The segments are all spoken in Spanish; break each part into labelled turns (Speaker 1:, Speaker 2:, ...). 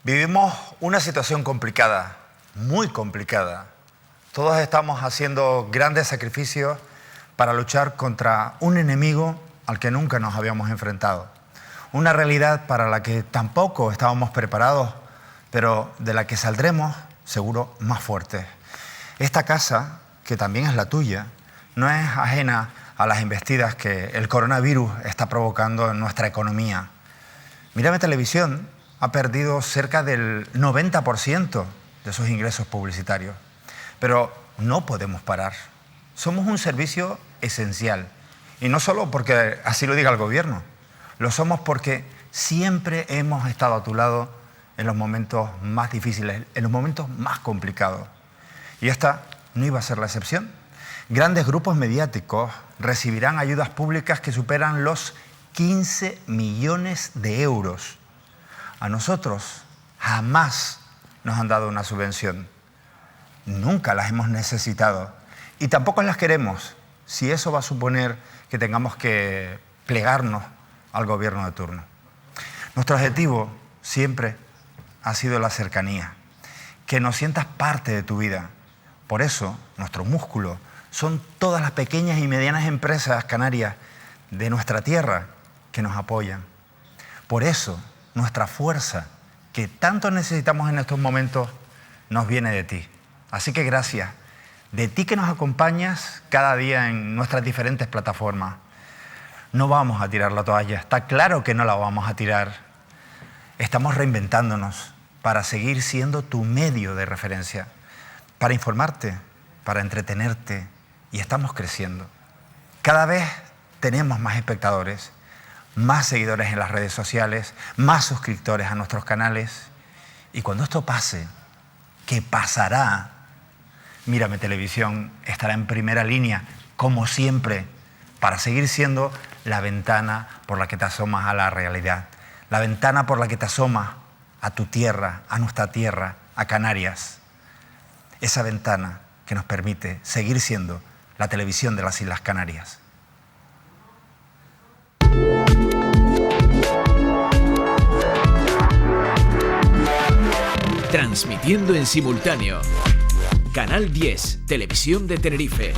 Speaker 1: Vivimos una situación complicada, muy complicada. Todos estamos haciendo grandes sacrificios para luchar contra un enemigo al que nunca nos habíamos enfrentado. Una realidad para la que tampoco estábamos preparados, pero de la que saldremos, seguro, más fuertes. Esta casa, que también es la tuya, no es ajena a las embestidas que el coronavirus está provocando en nuestra economía. Mírame Televisión ha perdido cerca del 90% de sus ingresos publicitarios. Pero no podemos parar. Somos un servicio esencial. Y no solo porque así lo diga el gobierno. Lo somos porque siempre hemos estado a tu lado en los momentos más difíciles, en los momentos más complicados. Y esta no iba a ser la excepción. Grandes grupos mediáticos recibirán ayudas públicas que superan los 15 millones de euros. A nosotros jamás nos han dado una subvención. Nunca las hemos necesitado y tampoco las queremos, si eso va a suponer que tengamos que plegarnos al gobierno de turno. Nuestro objetivo siempre ha sido la cercanía, que nos sientas parte de tu vida. Por eso, nuestro músculo son todas las pequeñas y medianas empresas canarias de nuestra tierra que nos apoyan. Por eso, nuestra fuerza, que tanto necesitamos en estos momentos, nos viene de ti. Así que gracias, de ti que nos acompañas cada día en nuestras diferentes plataformas. No vamos a tirar la toalla, está claro que no la vamos a tirar. Estamos reinventándonos para seguir siendo tu medio de referencia, para informarte, para entretenerte, y estamos creciendo. Cada vez tenemos más espectadores, más seguidores en las redes sociales, más suscriptores a nuestros canales. Y cuando esto pase, ¿qué pasará? Mírame Televisión estará en primera línea, como siempre, para seguir siendo la ventana por la que te asomas a la realidad, la ventana por la que te asomas a tu tierra, a nuestra tierra, a Canarias. Esa ventana que nos permite seguir siendo la televisión de las Islas Canarias.
Speaker 2: Transmitiendo en simultáneo. Canal 10, Televisión de Tenerife.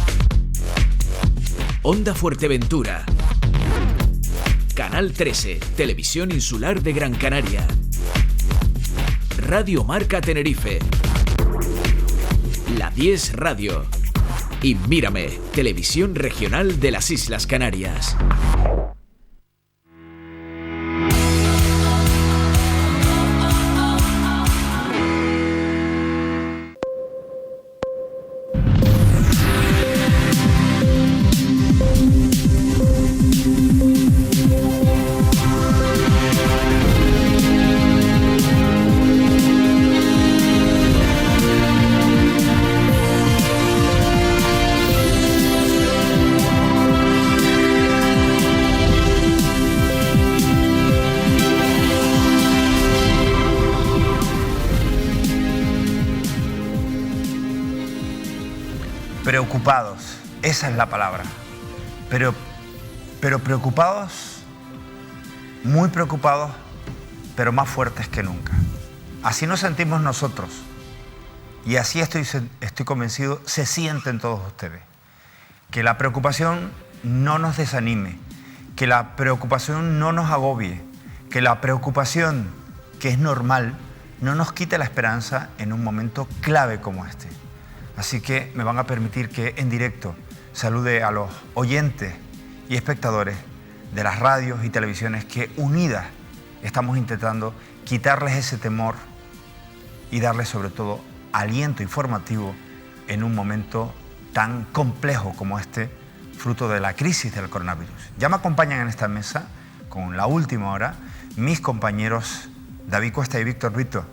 Speaker 2: Onda Fuerteventura. Canal 13, Televisión Insular de Gran Canaria. Radio Marca Tenerife. La 10 Radio. Y Mírame, Televisión Regional de las Islas Canarias.
Speaker 1: Preocupados, esa es la palabra. Pero preocupados, muy preocupados, pero más fuertes que nunca. Así nos sentimos nosotros. Y así estoy convencido, se sienten todos ustedes. Que la preocupación no nos desanime, que la preocupación no nos agobie, que la preocupación, que es normal, no nos quite la esperanza en un momento clave como este. Así que me van a permitir que en directo salude a los oyentes y espectadores de las radios y televisiones que unidas estamos intentando quitarles ese temor y darles sobre todo aliento informativo en un momento tan complejo como este, fruto de la crisis del coronavirus. Ya me acompañan en esta mesa, con la última hora, mis compañeros David Cuesta y Víctor Brito.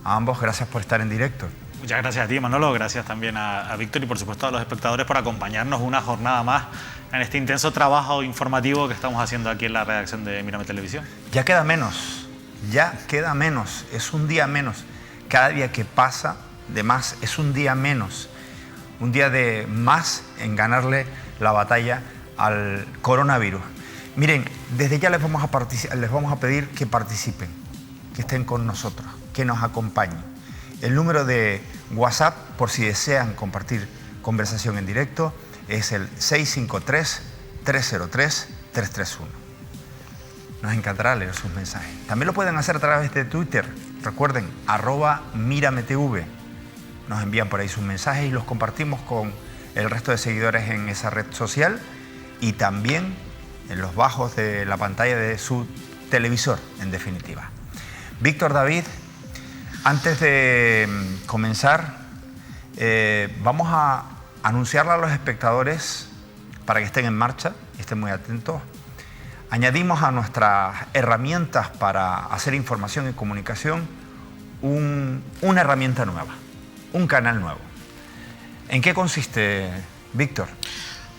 Speaker 1: A ambos, gracias por estar en directo.
Speaker 3: Muchas gracias a ti, Manolo. Gracias también a Víctor y, por supuesto, a los espectadores por acompañarnos una jornada más en este intenso trabajo informativo que estamos haciendo aquí en la redacción de Mírame Televisión.
Speaker 1: Ya queda menos, es un día menos. Cada día que pasa de más es un día menos, un día de más en ganarle la batalla al coronavirus. Miren, desde ya les vamos a pedir que participen. que estén con nosotros, que nos acompañen. El número de WhatsApp, por si desean compartir conversación en directo, es el 653-303-331. Nos encantará leer sus mensajes. También lo pueden hacer a través de Twitter. Recuerden, @mírametv. Nos envían por ahí sus mensajes y los compartimos con el resto de seguidores en esa red social y también en los bajos de la pantalla de su televisor, en definitiva. Víctor, David, antes de comenzar, vamos a anunciarle a los espectadores para que estén en marcha y estén muy atentos. Añadimos a nuestras herramientas para hacer información y comunicación una herramienta nueva, un canal nuevo. ¿En qué consiste, Víctor?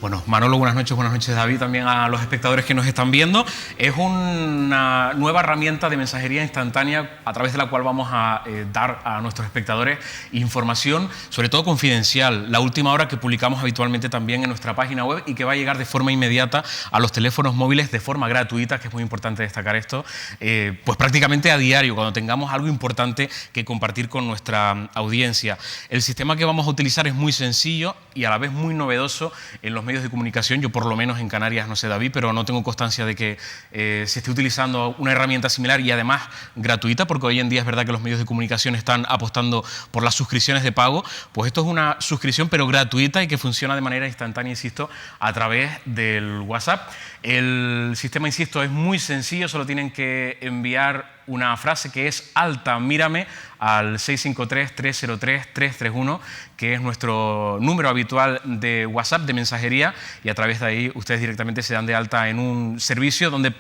Speaker 4: Bueno, Manolo, buenas noches David, también a los espectadores que nos están viendo. Es una nueva herramienta de mensajería instantánea a través de la cual vamos a dar a nuestros espectadores información, sobre todo confidencial, la última hora que publicamos habitualmente también en nuestra página web y que va a llegar de forma inmediata a los teléfonos móviles de forma gratuita, que es muy importante destacar esto, pues prácticamente a diario, cuando tengamos algo importante que compartir con nuestra audiencia. El sistema que vamos a utilizar es muy sencillo y a la vez muy novedoso en los medios de comunicación. Yo por lo menos en Canarias, no sé David, pero no tengo constancia de que se esté utilizando una herramienta similar y además gratuita, porque hoy en día es verdad que los medios de comunicación están apostando por las suscripciones de pago. Pues esto es una suscripción pero gratuita y que funciona de manera instantánea, insisto, a través del WhatsApp. El sistema, insisto, es muy sencillo, solo tienen que enviar una frase que es alta, mírame, al 653-303-331, que es nuestro número habitual de WhatsApp, de mensajería, y a través de ahí ustedes directamente se dan de alta en un servicio donde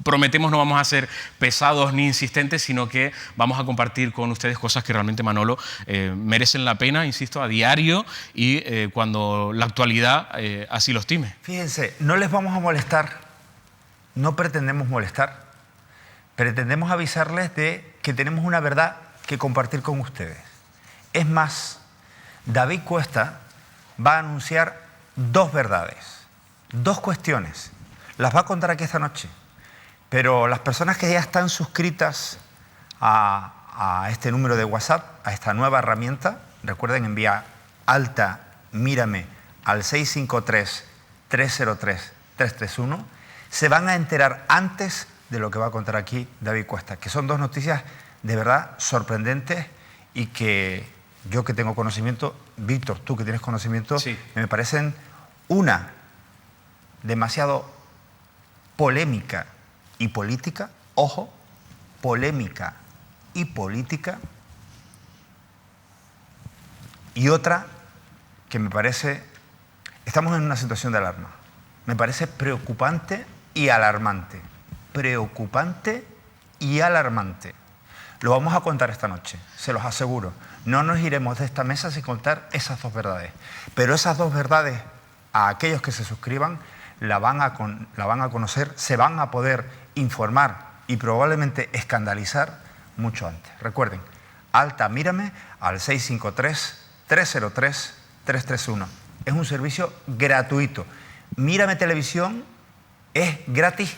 Speaker 4: prometemos no vamos a ser pesados ni insistentes, sino que vamos a compartir con ustedes cosas que realmente, Manolo, merecen la pena, insisto, a diario y cuando la actualidad así lo estime.
Speaker 1: Fíjense, no les vamos a molestar, no pretendemos molestar, pretendemos avisarles de que tenemos una verdad que compartir con ustedes. Es más, David Cuesta va a anunciar dos verdades, dos cuestiones. Las va a contar aquí esta noche. Pero las personas que ya están suscritas a este número de WhatsApp, a esta nueva herramienta, recuerden enviar alta, mírame al 653-303-331, se van a enterar antes de lo que va a contar aquí David Cuesta, que son dos noticias de verdad sorprendentes y que yo que tengo conocimiento, Víctor, tú que tienes conocimiento,
Speaker 4: sí,
Speaker 1: me parecen una demasiado polémica y política, ojo, polémica y política, y otra que me parece, estamos en una situación de alarma, me parece preocupante y alarmante, preocupante y alarmante. Lo vamos a contar esta noche, se los aseguro. No nos iremos de esta mesa sin contar esas dos verdades, pero esas dos verdades a aquellos que se suscriban la van a conocer, se van a poder informar y probablemente escandalizar mucho antes. Recuerden, alta, mírame al 653-303-331. Es un servicio gratuito. Mírame Televisión es gratis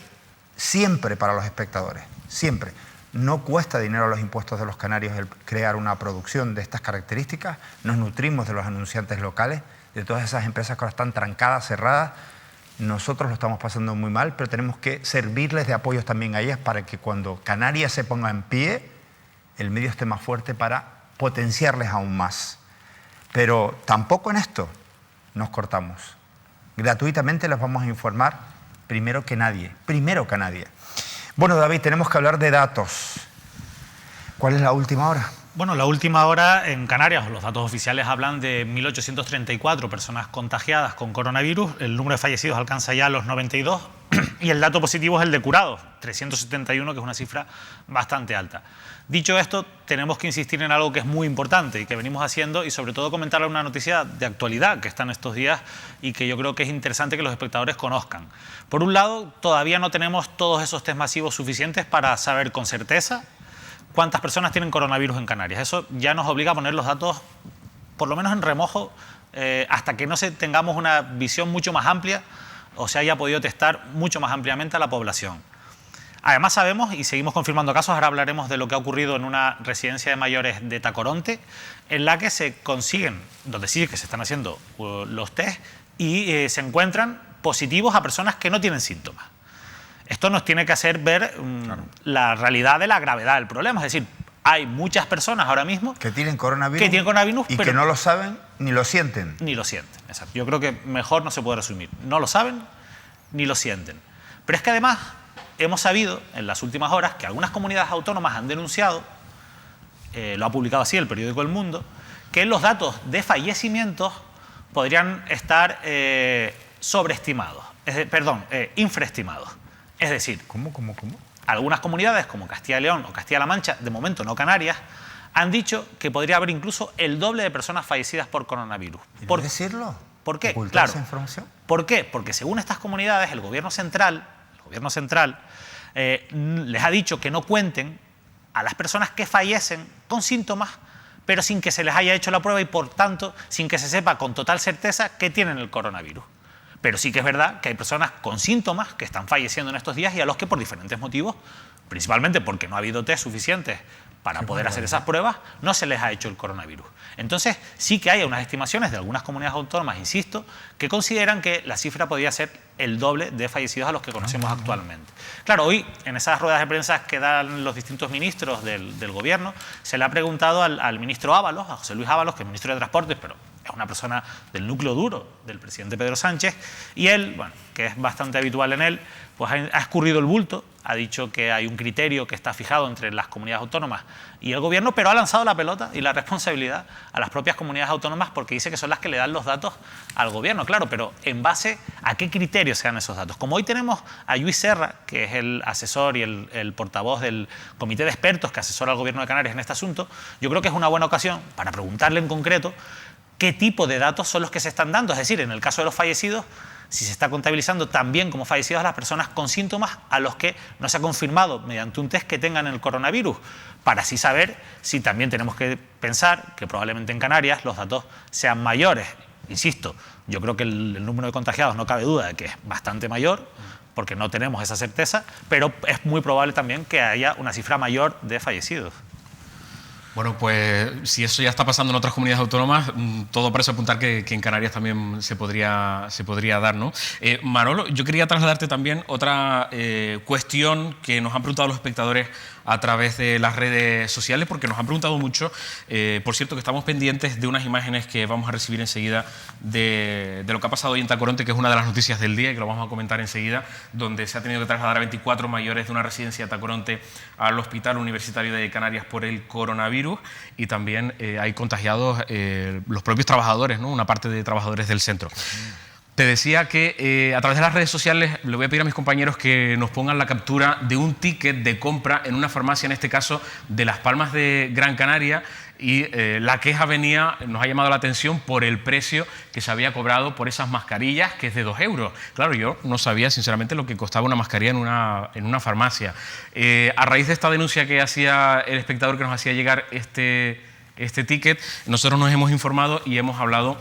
Speaker 1: siempre para los espectadores, siempre. No cuesta dinero a los impuestos de los canarios el crear una producción de estas características. Nos nutrimos de los anunciantes locales, de todas esas empresas que ahora están trancadas, cerradas. Nosotros lo estamos pasando muy mal, pero tenemos que servirles de apoyos también a ellas para que cuando Canarias se ponga en pie, el medio esté más fuerte para potenciarles aún más. Pero tampoco en esto nos cortamos. Gratuitamente les vamos a informar primero que nadie. Bueno, David, tenemos que hablar de datos. ¿Cuál es la última hora?
Speaker 3: Bueno, la última hora en Canarias, los datos oficiales hablan de 1.834 personas contagiadas con coronavirus, el número de fallecidos alcanza ya los 92 y el dato positivo es el de curados, 371, que es una cifra bastante alta. Dicho esto, tenemos que insistir en algo que es muy importante y que venimos haciendo y sobre todo comentar una noticia de actualidad que está en estos días y que yo creo que es interesante que los espectadores conozcan. Por un lado, todavía no tenemos todos esos test masivos suficientes para saber con certeza cuántas personas tienen coronavirus en Canarias. Eso ya nos obliga a poner los datos, por lo menos en remojo, hasta que no tengamos una visión mucho más amplia o se haya podido testar mucho más ampliamente a la población. Además sabemos, y seguimos confirmando casos, ahora hablaremos de lo que ha ocurrido en una residencia de mayores de Tacoronte, en la que se consiguen, donde sí que se están haciendo los test, y se encuentran positivos a personas que no tienen síntomas. Esto nos tiene que hacer ver la realidad de la gravedad del problema. Es decir, hay muchas personas ahora mismo
Speaker 1: que tienen coronavirus,
Speaker 3: y
Speaker 1: pero que no lo saben ni lo sienten.
Speaker 3: Ni lo sienten, exacto. Yo creo que mejor no se puede resumir. No lo saben ni lo sienten. Pero es que además hemos sabido en las últimas horas que algunas comunidades autónomas han denunciado, lo ha publicado así el periódico El Mundo, que los datos de fallecimientos podrían estar infraestimados. Es decir,
Speaker 1: ¿Cómo?
Speaker 3: Algunas comunidades como Castilla y León o Castilla-La Mancha, de momento no Canarias, han dicho que podría haber incluso el doble de personas fallecidas por coronavirus.
Speaker 1: ¿Por qué decirlo?
Speaker 3: ¿Por qué?
Speaker 1: ¿Ocultar
Speaker 3: Claro.
Speaker 1: esa información?
Speaker 3: ¿Por qué? Porque según estas comunidades, el gobierno central les ha dicho que no cuenten a las personas que fallecen con síntomas, pero sin que se les haya hecho la prueba y, por tanto, sin que se sepa con total certeza que tienen el coronavirus. Pero sí que es verdad que hay personas con síntomas que están falleciendo en estos días y a los que, por diferentes motivos, principalmente porque no ha habido test suficientes para poder hacer esas pruebas, no se les ha hecho el coronavirus. Entonces, sí que hay unas estimaciones de algunas comunidades autónomas, insisto, que consideran que la cifra podría ser el doble de fallecidos a los que conocemos actualmente. Claro, hoy, en esas ruedas de prensa que dan los distintos ministros del Gobierno, se le ha preguntado al ministro Ábalos, a José Luis Ábalos, que es ministro de Transportes, pero es una persona del núcleo duro del presidente Pedro Sánchez, y él, bueno, que es bastante habitual en él, pues ha escurrido el bulto, ha dicho que hay un criterio que está fijado entre las comunidades autónomas y el Gobierno, pero ha lanzado la pelota y la responsabilidad a las propias comunidades autónomas porque dice que son las que le dan los datos al Gobierno. Claro, pero ¿en base a qué criterios se dan esos datos? Como hoy tenemos a Lluís Serra, que es el asesor y el portavoz del comité de expertos que asesora al Gobierno de Canarias en este asunto, yo creo que es una buena ocasión para preguntarle en concreto qué tipo de datos son los que se están dando. Es decir, en el caso de los fallecidos, si se está contabilizando también como fallecidos a las personas con síntomas a los que no se ha confirmado mediante un test que tengan el coronavirus, para así saber si también tenemos que pensar que probablemente en Canarias los datos sean mayores. Insisto, yo creo que el número de contagiados no cabe duda de que es bastante mayor, porque no tenemos esa certeza, pero es muy probable también que haya una cifra mayor de fallecidos.
Speaker 4: Bueno, pues si eso ya está pasando en otras comunidades autónomas, todo parece apuntar que en Canarias también se podría dar, ¿no? Manolo, yo quería trasladarte también otra cuestión que nos han preguntado los espectadores a través de las redes sociales, porque nos han preguntado mucho. Por cierto, que estamos pendientes de unas imágenes que vamos a recibir enseguida de lo que ha pasado hoy en Tacoronte, que es una de las noticias del día y que lo vamos a comentar enseguida, donde se ha tenido que trasladar a 24 mayores de una residencia de Tacoronte al Hospital Universitario de Canarias por el coronavirus, y también hay contagiados los propios trabajadores, ¿no? Una parte de trabajadores del centro. Te decía que a través de las redes sociales le voy a pedir a mis compañeros que nos pongan la captura de un ticket de compra en una farmacia, en este caso de Las Palmas de Gran Canaria, y la queja nos ha llamado la atención por el precio que se había cobrado por esas mascarillas, que es de 2 euros. Claro, yo no sabía sinceramente lo que costaba una mascarilla en una farmacia. A raíz de esta denuncia que hacía el espectador que nos hacía llegar este ticket, nosotros nos hemos informado y hemos hablado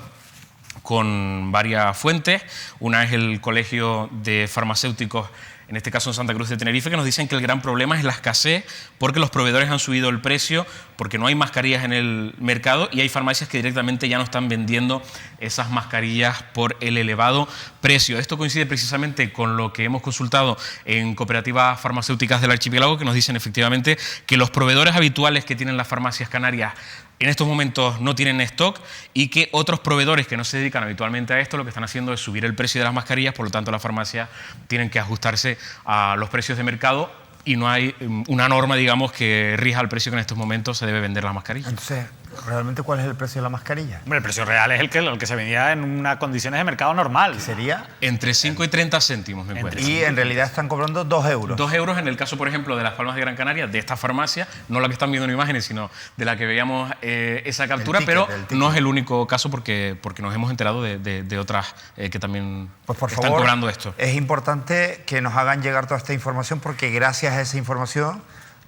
Speaker 4: con varias fuentes. Una es el Colegio de Farmacéuticos, en este caso en Santa Cruz de Tenerife, que nos dicen que el gran problema es la escasez, porque los proveedores han subido el precio, porque no hay mascarillas en el mercado y hay farmacias que directamente ya no están vendiendo esas mascarillas por el elevado precio. Esto coincide precisamente con lo que hemos consultado en cooperativas farmacéuticas del archipiélago, que nos dicen efectivamente que los proveedores habituales que tienen las farmacias canarias en estos momentos no tienen stock, y que otros proveedores que no se dedican habitualmente a esto lo que están haciendo es subir el precio de las mascarillas, por lo tanto las farmacias tienen que ajustarse a los precios de mercado y no hay una norma, digamos, que rija el precio que en estos momentos se debe vender las mascarillas.
Speaker 1: Entonces, ¿realmente cuál es el precio de la mascarilla?
Speaker 3: Hombre, el precio real es el que se vendía en unas condiciones de mercado normal.
Speaker 1: ¿Sería?
Speaker 4: Entre 5 y 30 céntimos, me encuentro.
Speaker 1: Y en realidad están cobrando 2 euros.
Speaker 4: 2 euros en el caso, por ejemplo, de Las Palmas de Gran Canaria, de esta farmacia, no la que están viendo en imágenes, sino de la que veíamos esa captura, pero no es el único caso porque nos hemos enterado de otras que también
Speaker 1: pues por
Speaker 4: están
Speaker 1: favor,
Speaker 4: cobrando esto.
Speaker 1: Es importante que nos hagan llegar toda esta información, porque gracias a esa información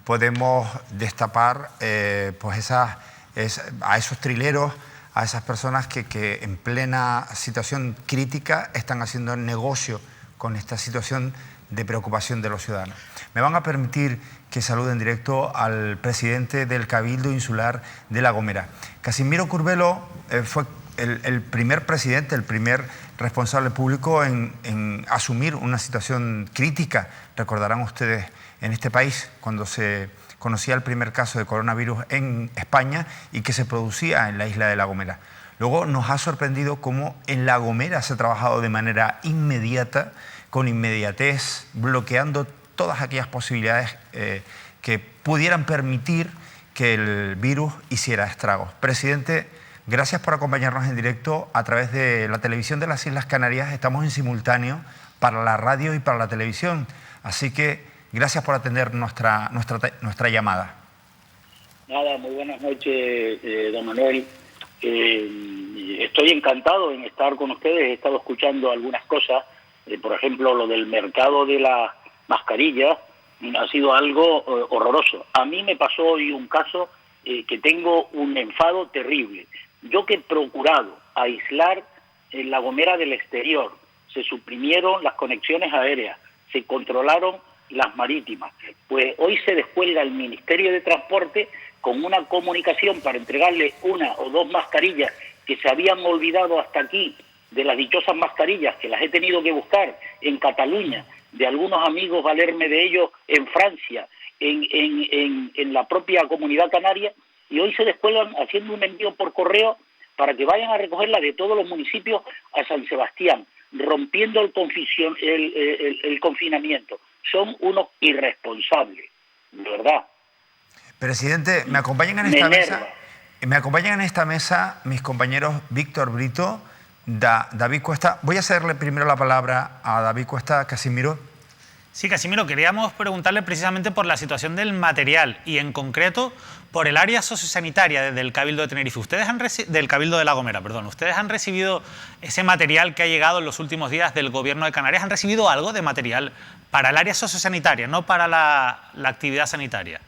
Speaker 1: podemos destapar pues a esos trileros, a esas personas que en plena situación crítica están haciendo negocio con esta situación de preocupación de los ciudadanos. Me van a permitir que salude en directo al presidente del Cabildo Insular de La Gomera. Casimiro Curbelo fue el primer presidente, el primer responsable público en asumir una situación crítica, recordarán ustedes, en este país, cuando se conocía el primer caso de coronavirus en España y que se producía en la isla de La Gomera. Luego nos ha sorprendido cómo en La Gomera se ha trabajado de manera inmediata, con inmediatez, bloqueando todas aquellas posibilidades que pudieran permitir que el virus hiciera estragos. Presidente, gracias por acompañarnos en directo a través de la televisión de las Islas Canarias. Estamos en simultáneo para la radio y para la televisión, así que gracias por atender nuestra llamada.
Speaker 5: Nada, muy buenas noches, don Manuel. Estoy encantado en estar con ustedes. He estado escuchando algunas cosas, por ejemplo, lo del mercado de las mascarillas ha sido algo horroroso. A mí me pasó hoy un caso que tengo un enfado terrible. Yo que he procurado aislar en La Gomera del exterior, se suprimieron las conexiones aéreas, se controlaron las marítimas. Pues hoy se descuelga el Ministerio de Transporte con una comunicación para entregarle una o dos mascarillas que se habían olvidado hasta aquí, de las dichosas mascarillas que las he tenido que buscar en Cataluña, de algunos amigos, valerme de ellos en Francia, en la propia Comunidad Canaria, y hoy se descuelgan haciendo un envío por correo para que vayan a recogerla de todos los municipios a San Sebastián, rompiendo el confinamiento. Son unos irresponsables, de verdad.
Speaker 1: Presidente, me acompañan en esta mesa mis compañeros Víctor Brito, David Cuesta. Voy a cederle primero la palabra a David Cuesta. Casimiro.
Speaker 3: Sí, Casimiro, queríamos preguntarle precisamente por la situación del material y en concreto por el área sociosanitaria del Cabildo de Tenerife. Del Cabildo de La Gomera, perdón. ¿Ustedes han recibido ese material que ha llegado en los últimos días del Gobierno de Canarias? ¿Han recibido algo de material para el área sociosanitaria, no para la actividad sanitaria?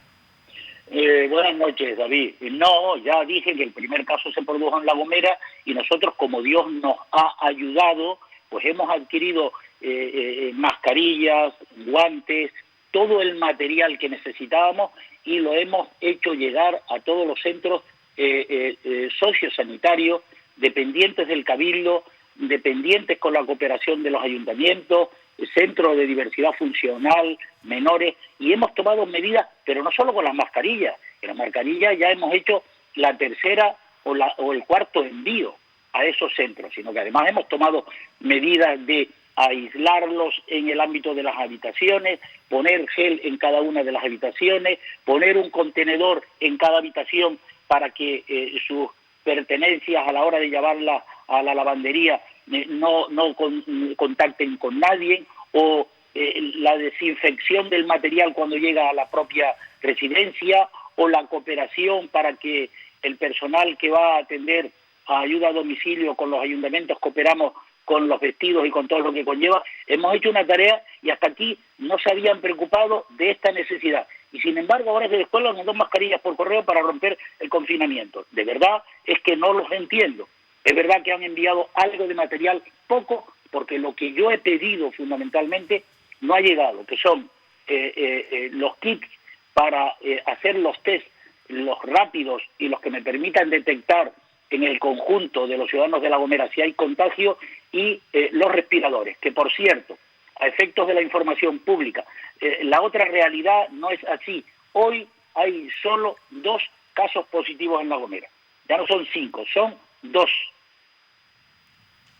Speaker 5: Buenas noches, David. No, ya dije que el primer caso se produjo en La Gomera y nosotros, como Dios nos ha ayudado, pues hemos adquirido mascarillas, guantes, todo el material que necesitábamos y lo hemos hecho llegar a todos los centros sociosanitarios, dependientes del Cabildo, dependientes con la cooperación de los ayuntamientos, centros de diversidad funcional, menores, y hemos tomado medidas, pero no solo con las mascarillas. En las mascarillas ya hemos hecho la tercera o el cuarto envío a esos centros, sino que además hemos tomado medidas de aislarlos en el ámbito de las habitaciones, poner gel en cada una de las habitaciones, poner un contenedor en cada habitación para que sus pertenencias a la hora de llevarlas a la lavandería no contacten con nadie, o la desinfección del material cuando llega a la propia residencia, o la cooperación para que el personal que va a atender a ayuda a domicilio con los ayuntamientos cooperamos con los vestidos y con todo lo que conlleva. Hemos hecho una tarea y hasta aquí no se habían preocupado de esta necesidad. Y sin embargo ahora se descuelgan dos mascarillas por correo para romper el confinamiento. De verdad es que no los entiendo. Es verdad que han enviado algo de material, poco, porque lo que yo he pedido fundamentalmente no ha llegado, que son los kits para hacer los test, los rápidos y los que me permitan detectar en el conjunto de los ciudadanos de La Gomera si hay contagio, y los respiradores, que por cierto, a efectos de la información pública, la otra realidad no es así. Hoy hay solo 2 casos positivos en La Gomera. Ya no son 5, son 2.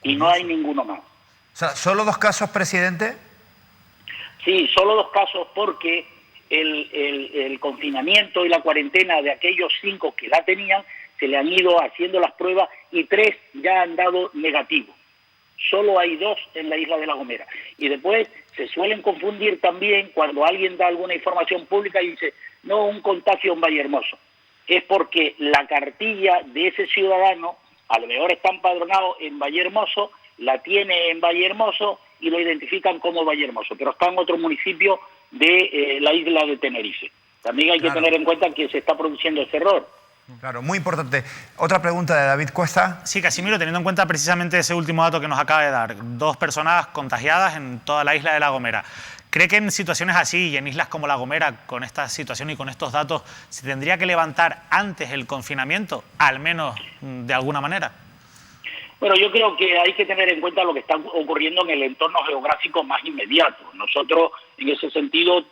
Speaker 5: Y no hay ninguno más.
Speaker 1: O sea, ¿solo 2 casos, presidente?
Speaker 5: Sí, solo 2 casos porque el confinamiento y la cuarentena de aquellos 5 que la tenían, se le han ido haciendo las pruebas y 3 ya han dado negativo. Solo hay 2 en la isla de La Gomera. Y después se suelen confundir también cuando alguien da alguna información pública y dice, no, un contagio en Vallehermoso. Es porque la cartilla de ese ciudadano, a lo mejor está empadronado en Vallehermoso, la tiene en Vallehermoso y lo identifican como Vallehermoso, pero está en otro municipio de la isla de Tenerife. También hay que tener en cuenta que se está produciendo ese error.
Speaker 1: Claro, muy importante. Otra pregunta de David Cuesta.
Speaker 3: Sí, Casimiro, teniendo en cuenta precisamente ese último dato que nos acaba de dar, 2 personas contagiadas en toda la isla de La Gomera. ¿Cree que en situaciones así y en islas como La Gomera, con esta situación y con estos datos, se tendría que levantar antes el confinamiento, al menos de alguna manera?
Speaker 5: Bueno, yo creo que hay que tener en cuenta lo que está ocurriendo en el entorno geográfico más inmediato. Nosotros, en ese sentido,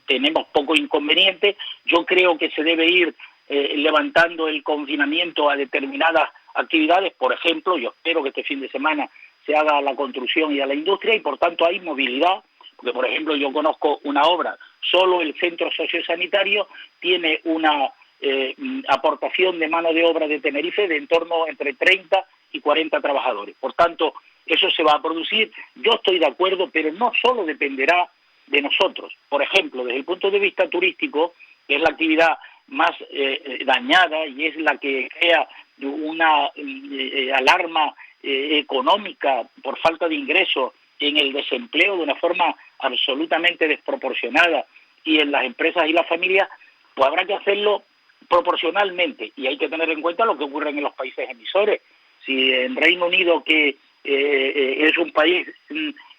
Speaker 5: tenemos poco inconveniente. Yo creo que se debe ir levantando el confinamiento a determinadas actividades. Por ejemplo, yo espero que este fin de semana se haga a la construcción y a la industria y, por tanto, hay movilidad. Porque, por ejemplo, yo conozco una obra, solo el centro sociosanitario tiene una aportación de mano de obra de Tenerife de en torno entre 30 y 40 trabajadores. Por tanto, eso se va a producir. Yo estoy de acuerdo, pero no solo dependerá de nosotros. Por ejemplo, desde el punto de vista turístico, que es la actividad más dañada y es la que crea una alarma económica por falta de ingresos, en el desempleo de una forma absolutamente desproporcionada y en las empresas y las familias, pues habrá que hacerlo proporcionalmente y hay que tener en cuenta lo que ocurre en los países emisores. Si en Reino Unido, que es un país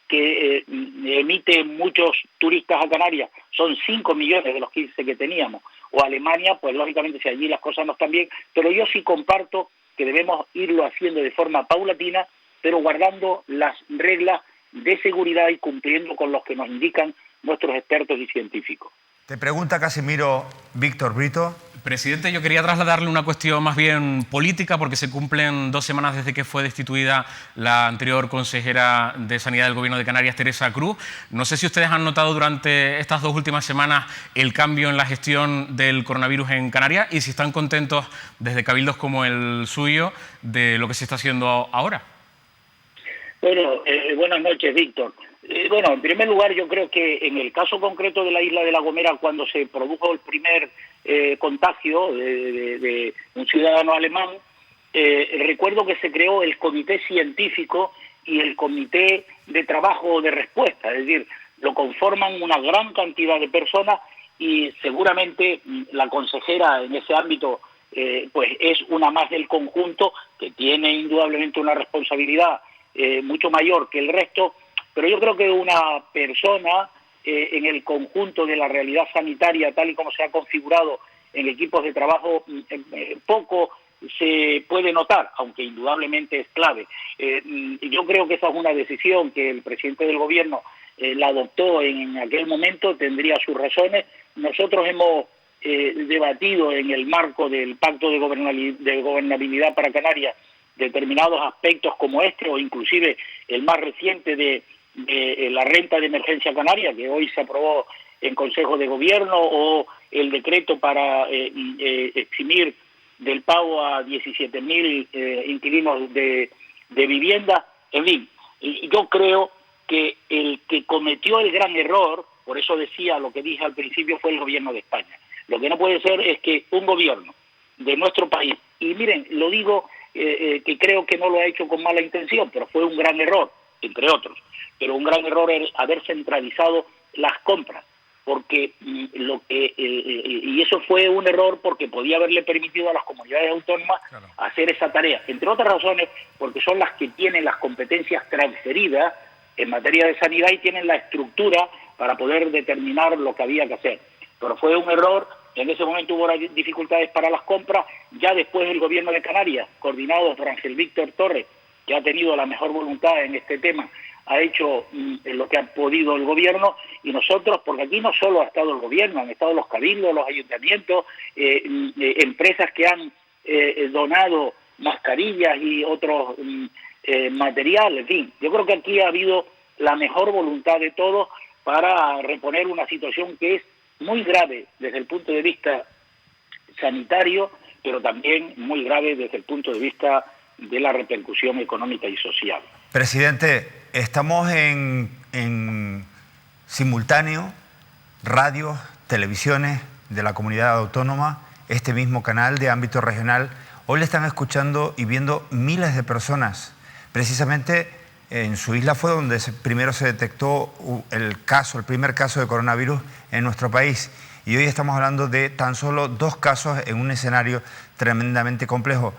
Speaker 5: que emite muchos turistas a Canarias, son 5 millones de los 15 que teníamos, o Alemania, pues lógicamente si allí las cosas no están bien, pero yo sí comparto que debemos irlo haciendo de forma paulatina, pero guardando las reglas de seguridad y cumpliendo con los que nos indican nuestros expertos y científicos.
Speaker 1: Te pregunta Casimiro Víctor Brito.
Speaker 4: Presidente, yo quería trasladarle una cuestión más bien política, porque se cumplen 2 semanas desde que fue destituida la anterior consejera de Sanidad del Gobierno de Canarias, Teresa Cruz. No sé si ustedes han notado durante estas 2 últimas semanas el cambio en la gestión del coronavirus en Canarias y si están contentos desde cabildos como el suyo de lo que se está haciendo ahora.
Speaker 5: Bueno, buenas noches, Víctor. Bueno, en primer lugar, yo creo que en el caso concreto de la isla de La Gomera, cuando se produjo el primer contagio de un ciudadano alemán, recuerdo que se creó el comité científico y el comité de trabajo de respuesta, es decir, lo conforman una gran cantidad de personas y seguramente la consejera en ese ámbito pues es una más del conjunto que tiene indudablemente una responsabilidad mucho mayor que el resto, pero yo creo que una persona en el conjunto de la realidad sanitaria, tal y como se ha configurado en equipos de trabajo, poco se puede notar, aunque indudablemente es clave. Yo creo que esa es una decisión que el presidente del gobierno la adoptó en aquel momento, tendría sus razones. Nosotros hemos debatido en el marco del Pacto de Gobernabilidad para Canarias determinados aspectos como este, o inclusive el más reciente de la renta de emergencia canaria, que hoy se aprobó en Consejo de Gobierno, o el decreto para eximir del pago a 17.000 inquilinos de vivienda. En fin, yo creo que el que cometió el gran error, por eso decía lo que dije al principio, fue el gobierno de España. Lo que no puede ser es que un gobierno de nuestro país, y miren, lo digo que creo que no lo ha hecho con mala intención, pero fue un gran error, entre otros, pero un gran error es haber centralizado las compras, porque y eso fue un error porque podía haberle permitido a las comunidades autónomas hacer esa tarea, entre otras razones porque son las que tienen las competencias transferidas en materia de sanidad y tienen la estructura para poder determinar lo que había que hacer. Pero fue un error. En ese momento hubo dificultades para las compras. Ya después el gobierno de Canarias, coordinado por Ángel Víctor Torres, que ha tenido la mejor voluntad en este tema, ha hecho lo que ha podido el gobierno, y nosotros, porque aquí no solo ha estado el gobierno, han estado los cabildos, los ayuntamientos, empresas que han donado mascarillas y otros materiales, en fin. Yo creo que aquí ha habido la mejor voluntad de todos para reponer una situación que es muy grave desde el punto de vista sanitario, pero también muy grave desde el punto de vista de la repercusión económica y social.
Speaker 1: Presidente, estamos en simultáneo, radios, televisiones de la comunidad autónoma, este mismo canal de ámbito regional. Hoy le están escuchando y viendo miles de personas. Precisamente en su isla fue donde primero se detectó el primer caso de coronavirus en nuestro país. Y hoy estamos hablando de tan solo 2 casos en un escenario tremendamente complejo.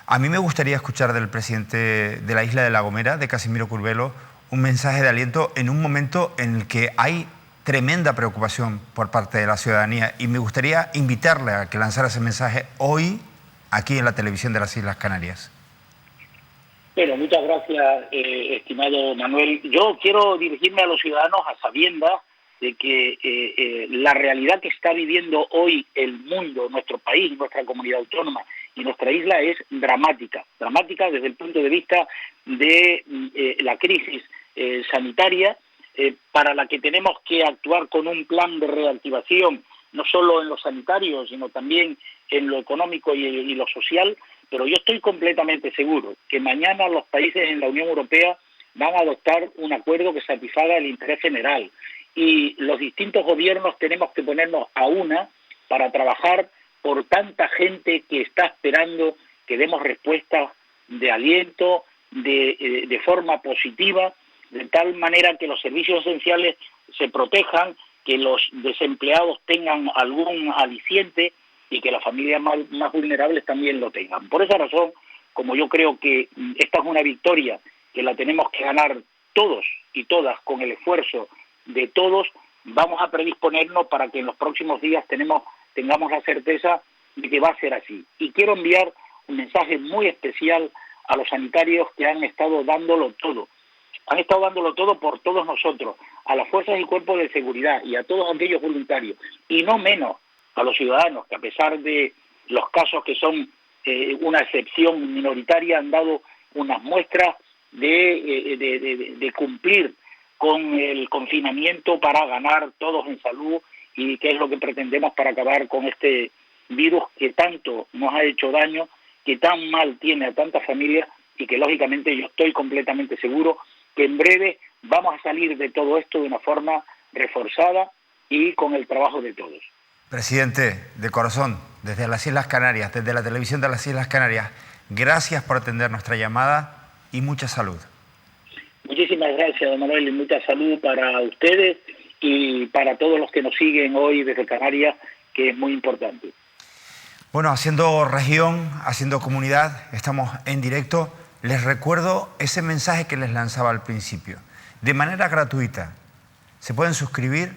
Speaker 1: A mí me gustaría escuchar del presidente de la isla de La Gomera, de Casimiro Curbelo, un mensaje de aliento en un momento en el que hay tremenda preocupación por parte de la ciudadanía, y me gustaría invitarle a que lanzara ese mensaje hoy aquí en la televisión de las Islas Canarias.
Speaker 5: Bueno, muchas gracias, estimado Manuel. Yo quiero dirigirme a los ciudadanos a sabiendas de que la realidad que está viviendo hoy el mundo, nuestro país, nuestra comunidad autónoma y nuestra isla es dramática. Dramática desde el punto de vista de la crisis sanitaria, para la que tenemos que actuar con un plan de reactivación, no solo en lo sanitario, sino también en lo económico y lo social. Pero yo estoy completamente seguro que mañana los países en la Unión Europea van a adoptar un acuerdo que satisfaga el interés general, y los distintos gobiernos tenemos que ponernos a una para trabajar por tanta gente que está esperando que demos respuestas de aliento, de forma positiva, de tal manera que los servicios esenciales se protejan, que los desempleados tengan algún aliciente y que las familias más vulnerables también lo tengan. Por esa razón, como yo creo que esta es una victoria que la tenemos que ganar todos y todas con el esfuerzo de todos, vamos a predisponernos para que en los próximos días tengamos la certeza de que va a ser así. Y quiero enviar un mensaje muy especial a los sanitarios que han estado dándolo todo. Han estado dándolo todo por todos nosotros, a las fuerzas y cuerpos de seguridad y a todos aquellos voluntarios, y no menos a los ciudadanos, que a pesar de los casos que son una excepción minoritaria, han dado unas muestras de cumplir con el confinamiento para ganar todos en salud, y que es lo que pretendemos para acabar con este virus que tanto nos ha hecho daño, que tan mal tiene a tantas familias, y que lógicamente yo estoy completamente seguro que en breve vamos a salir de todo esto de una forma reforzada y con el trabajo de todos.
Speaker 1: Presidente, de corazón, desde las Islas Canarias, desde la televisión de las Islas Canarias, gracias por atender nuestra llamada y mucha salud.
Speaker 5: Muchísimas gracias, don Manuel, y mucha salud para ustedes y para todos los que nos siguen hoy desde Canarias, que es muy importante.
Speaker 1: Bueno, haciendo región, haciendo comunidad, estamos en directo. Les recuerdo ese mensaje que les lanzaba al principio. De manera gratuita se pueden suscribir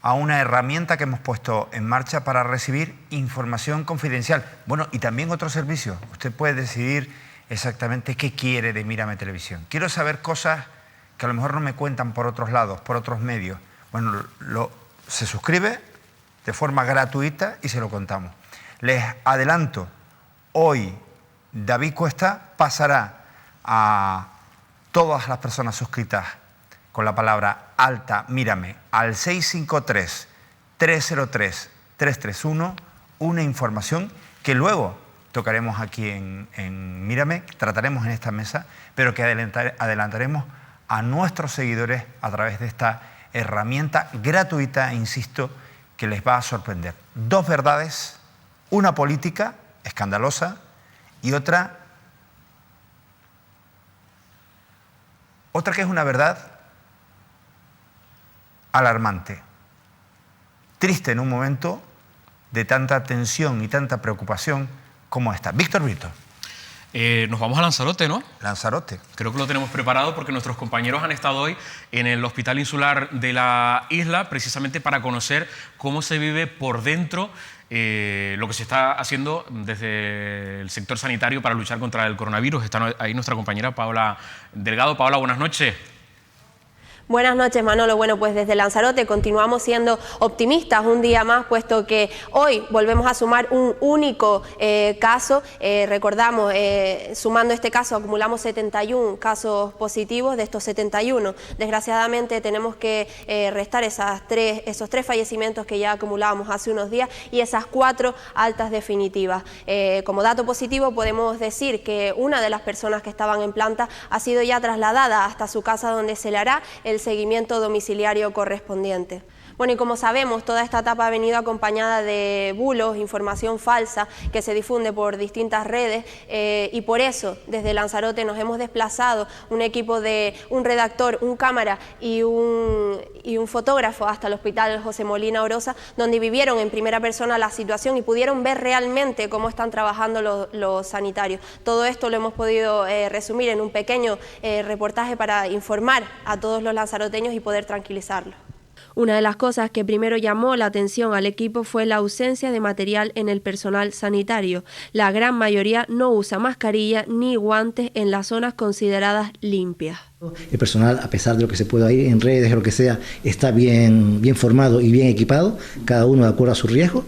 Speaker 1: a una herramienta que hemos puesto en marcha para recibir información confidencial. Bueno, y también otros servicios. Usted puede decidir exactamente qué quiere de Mírame Televisión. Quiero saber cosas que a lo mejor no me cuentan por otros lados, por otros medios. Bueno, se suscribe de forma gratuita y se lo contamos. Les adelanto, hoy David Cuesta pasará a todas las personas suscritas con la palabra alta, mírame, al 653-303-331, una información que luego tocaremos aquí en Mírame, trataremos en esta mesa, pero que adelantaremos a nuestros seguidores a través de esta herramienta gratuita, insisto, que les va a sorprender. Dos verdades, una política escandalosa y otra que es una verdad alarmante, triste en un momento de tanta tensión y tanta preocupación como esta. Víctor Brito.
Speaker 4: Nos vamos a Lanzarote, ¿no?
Speaker 1: Lanzarote.
Speaker 4: Creo que lo tenemos preparado porque nuestros compañeros han estado hoy en el Hospital Insular de la isla precisamente para conocer cómo se vive por dentro lo que se está haciendo desde el sector sanitario para luchar contra el coronavirus. Está ahí nuestra compañera Paula Delgado. Paula, buenas noches.
Speaker 6: Buenas noches, Manolo. Bueno, pues desde Lanzarote continuamos siendo optimistas un día más, puesto que hoy volvemos a sumar un único caso. Recordamos, sumando este caso, acumulamos 71 casos positivos. De estos 71, desgraciadamente tenemos que restar esos tres fallecimientos que ya acumulábamos hace unos días y esas 4 altas definitivas. Como dato positivo podemos decir que una de las personas que estaban en planta ha sido ya trasladada hasta su casa, donde se le hará el seguimiento domiciliario correspondiente. Bueno, y como sabemos, toda esta etapa ha venido acompañada de bulos, información falsa que se difunde por distintas redes y por eso desde Lanzarote nos hemos desplazado un equipo de un redactor, un cámara y un fotógrafo hasta el Hospital José Molina Orosa, donde vivieron en primera persona la situación y pudieron ver realmente cómo están trabajando los sanitarios. Todo esto lo hemos podido resumir en un pequeño reportaje para informar a todos los lanzaroteños y poder tranquilizarlos. Una de las cosas que primero llamó la atención al equipo fue la ausencia de material en el personal sanitario. La gran mayoría no usa mascarilla ni guantes en las zonas consideradas limpias.
Speaker 7: El personal, a pesar de lo que se pueda ir en redes o lo que sea, está bien formado y bien equipado, cada uno de acuerdo a su riesgo.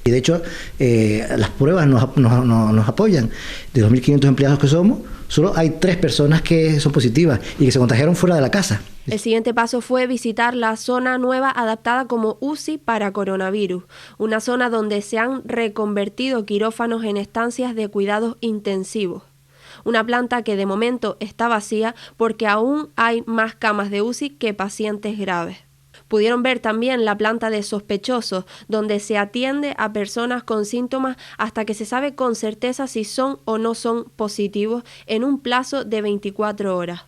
Speaker 7: Y de hecho, las pruebas nos apoyan. De 2.500 empleados que somos, solo hay 3 personas que son positivas y que se contagiaron fuera de la casa.
Speaker 6: El siguiente paso fue visitar la zona nueva adaptada como UCI para coronavirus, una zona donde se han reconvertido quirófanos en estancias de cuidados intensivos. Una planta que de momento está vacía porque aún hay más camas de UCI que pacientes graves. Pudieron ver también la planta de sospechosos, donde se atiende a personas con síntomas hasta que se sabe con certeza si son o no son positivos en un plazo de 24 horas.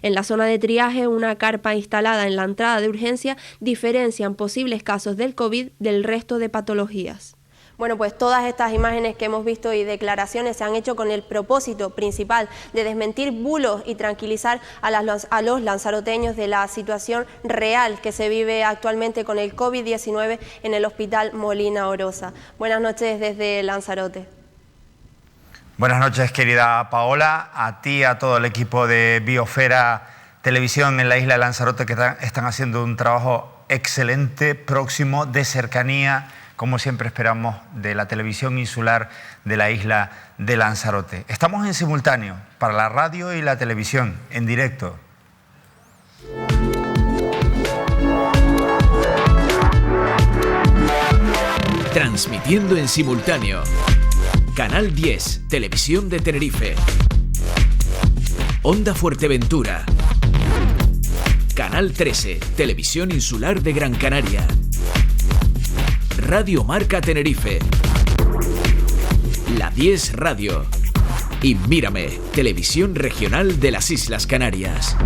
Speaker 6: En la zona de triaje, una carpa instalada en la entrada de urgencia diferencian posibles casos del COVID del resto de patologías. Bueno, pues todas estas imágenes que hemos visto y declaraciones se han hecho con el propósito principal de desmentir bulos y tranquilizar a los lanzaroteños de la situación real que se vive actualmente con el COVID-19 en el Hospital Molina Orosa. Buenas noches desde Lanzarote.
Speaker 1: Buenas noches, querida Paola, a ti, a todo el equipo de Biosfera Televisión en la isla de Lanzarote, que están haciendo un trabajo excelente, próximo, de cercanía, como siempre esperamos, de la televisión insular de la isla de Lanzarote. Estamos en simultáneo para la radio y la televisión, en directo.
Speaker 2: Transmitiendo en simultáneo. Canal 10, Televisión de Tenerife. Onda Fuerteventura. Canal 13, Televisión Insular de Gran Canaria. Radio Marca Tenerife. La 10 Radio. Y Mírame, Televisión Regional de las Islas Canarias.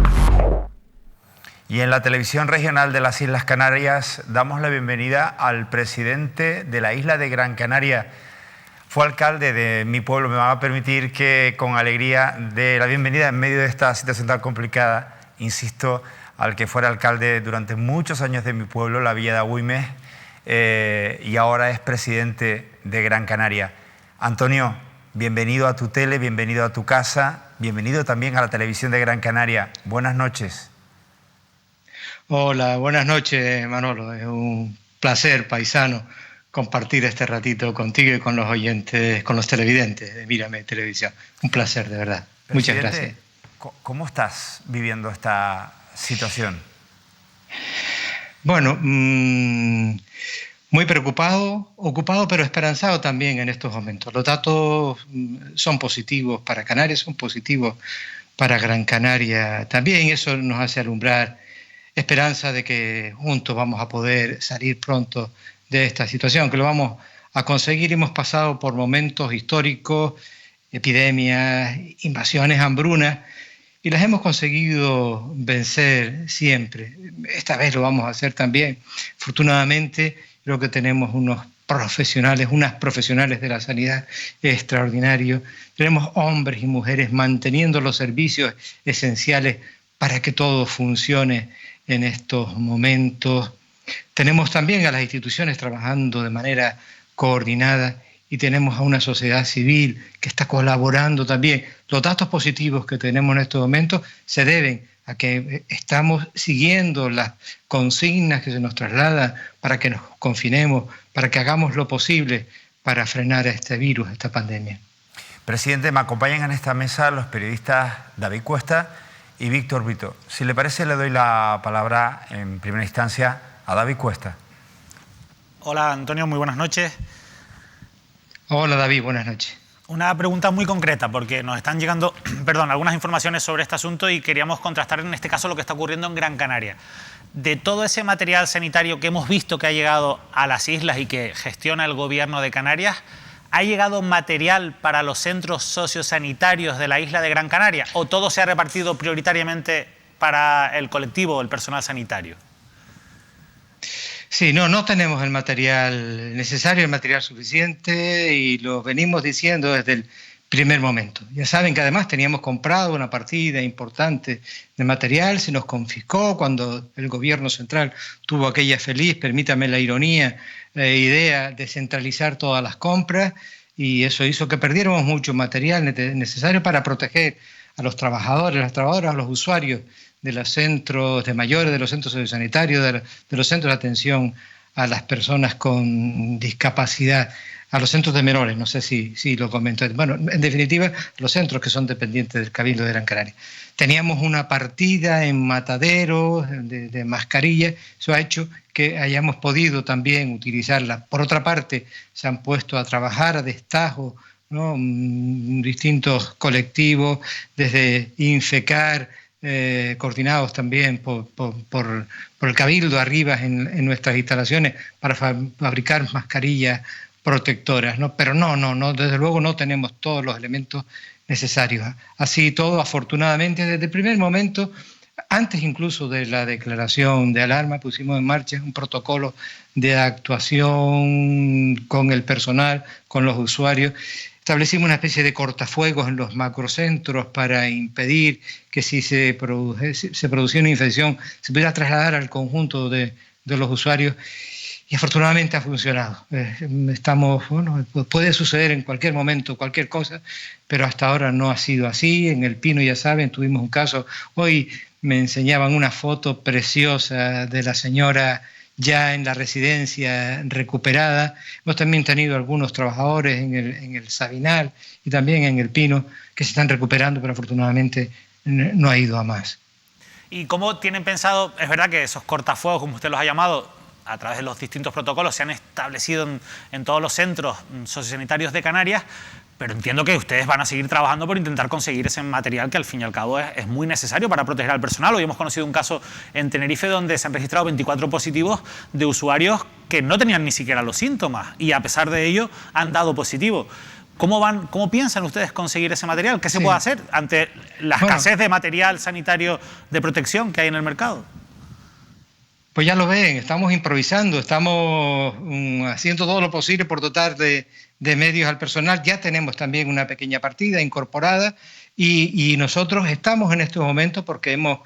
Speaker 1: Y en la televisión regional de las Islas Canarias damos la bienvenida al presidente de la isla de Gran Canaria. Fue alcalde de mi pueblo, me va a permitir que con alegría dé la bienvenida en medio de esta situación tan complicada, insisto, al que fuera alcalde durante muchos años de mi pueblo, la Villa de Agüimes, y ahora es presidente de Gran Canaria. Antonio, bienvenido a tu tele, bienvenido a tu casa, bienvenido también a la televisión de Gran Canaria. Buenas noches.
Speaker 8: Hola, buenas noches, Manolo. Es un placer, paisano, compartir este ratito contigo y con los oyentes, con los televidentes de Mírame Televisión. Un placer, de verdad. Muchas gracias.
Speaker 1: ¿Cómo estás viviendo esta situación?
Speaker 8: Bueno, muy preocupado, ocupado, pero esperanzado también en estos momentos. Los datos son positivos para Canarias, son positivos para Gran Canaria también. Eso nos hace alumbrar esperanza de que juntos vamos a poder salir pronto de esta situación, que lo vamos a conseguir. Hemos pasado por momentos históricos, epidemias, invasiones, hambrunas, y las hemos conseguido vencer siempre. Esta vez lo vamos a hacer también. Afortunadamente, creo que tenemos unas profesionales de la sanidad extraordinarios. Tenemos hombres y mujeres manteniendo los servicios esenciales para que todo funcione en estos momentos. Tenemos también a las instituciones trabajando de manera coordinada y tenemos a una sociedad civil que está colaborando también. Los datos positivos que tenemos en estos momentos se deben a que estamos siguiendo las consignas que se nos trasladan para que nos confinemos, para que hagamos lo posible para frenar este virus, esta pandemia.
Speaker 1: Presidente, me acompañan en esta mesa los periodistas David Cuesta y Víctor Brito. Si le parece, le doy la palabra en primera instancia a David Cuesta.
Speaker 3: Hola, Antonio, muy buenas noches.
Speaker 8: Hola, David, buenas noches.
Speaker 3: Una pregunta muy concreta, porque nos están llegando algunas informaciones sobre este asunto y queríamos contrastar en este caso lo que está ocurriendo en Gran Canaria. De todo ese material sanitario que hemos visto que ha llegado a las islas y que gestiona el gobierno de Canarias, ¿ha llegado material para los centros sociosanitarios de la isla de Gran Canaria o todo se ha repartido prioritariamente para el colectivo, el personal sanitario?
Speaker 8: Sí, no tenemos el material necesario, el material suficiente, y lo venimos diciendo desde el primer momento. Ya saben que además teníamos comprado una partida importante de material, se nos confiscó cuando el gobierno central tuvo aquella feliz, permítame la ironía, idea de centralizar todas las compras, y eso hizo que perdiéramos mucho material necesario para proteger a los trabajadores, las trabajadoras, a los usuarios de los centros de mayores, de los centros sociosanitarios, de los centros de atención a las personas con discapacidad, a los centros de menores, no sé si lo comento. Bueno, en definitiva, los centros que son dependientes del Cabildo de Gran Canaria. Teníamos una partida en mataderos de mascarillas, eso ha hecho que hayamos podido también utilizarla. Por otra parte, se han puesto a trabajar a destajo, ¿no?, distintos colectivos, desde Infecar, coordinados también por el Cabildo arriba en nuestras instalaciones para fabricar mascarillas protectoras, ¿no? Pero no, desde luego no tenemos todos los elementos necesarios. Así todo, afortunadamente, desde el primer momento, antes incluso de la declaración de alarma, pusimos en marcha un protocolo de actuación con el personal, con los usuarios. Establecimos una especie de cortafuegos en los macrocentros para impedir que si se producía una infección se pudiera trasladar al conjunto de los usuarios, y afortunadamente ha funcionado. Puede suceder en cualquier momento cualquier cosa, pero hasta ahora no ha sido así. En El Pino, ya saben, tuvimos un caso. Hoy me enseñaban una foto preciosa de la señora ya en la residencia recuperada. Hemos también tenido algunos trabajadores en el Sabinal y también en El Pino que se están recuperando, pero afortunadamente no ha ido a más.
Speaker 3: ¿Y cómo tienen pensado? Es verdad que esos cortafuegos, como usted los ha llamado, a través de los distintos protocolos se han establecido en todos los centros sociosanitarios de Canarias, pero entiendo que ustedes van a seguir trabajando por intentar conseguir ese material que al fin y al cabo es muy necesario para proteger al personal. Hoy hemos conocido un caso en Tenerife donde se han registrado 24 positivos de usuarios que no tenían ni siquiera los síntomas y a pesar de ello han dado positivo. ¿Cómo piensan ustedes conseguir ese material? ¿Qué se puede hacer ante la escasez de material sanitario de protección que hay en el mercado?
Speaker 8: Pues ya lo ven, estamos improvisando, estamos haciendo todo lo posible por dotar de medios al personal. Ya tenemos también una pequeña partida incorporada y nosotros estamos en estos momentos porque hemos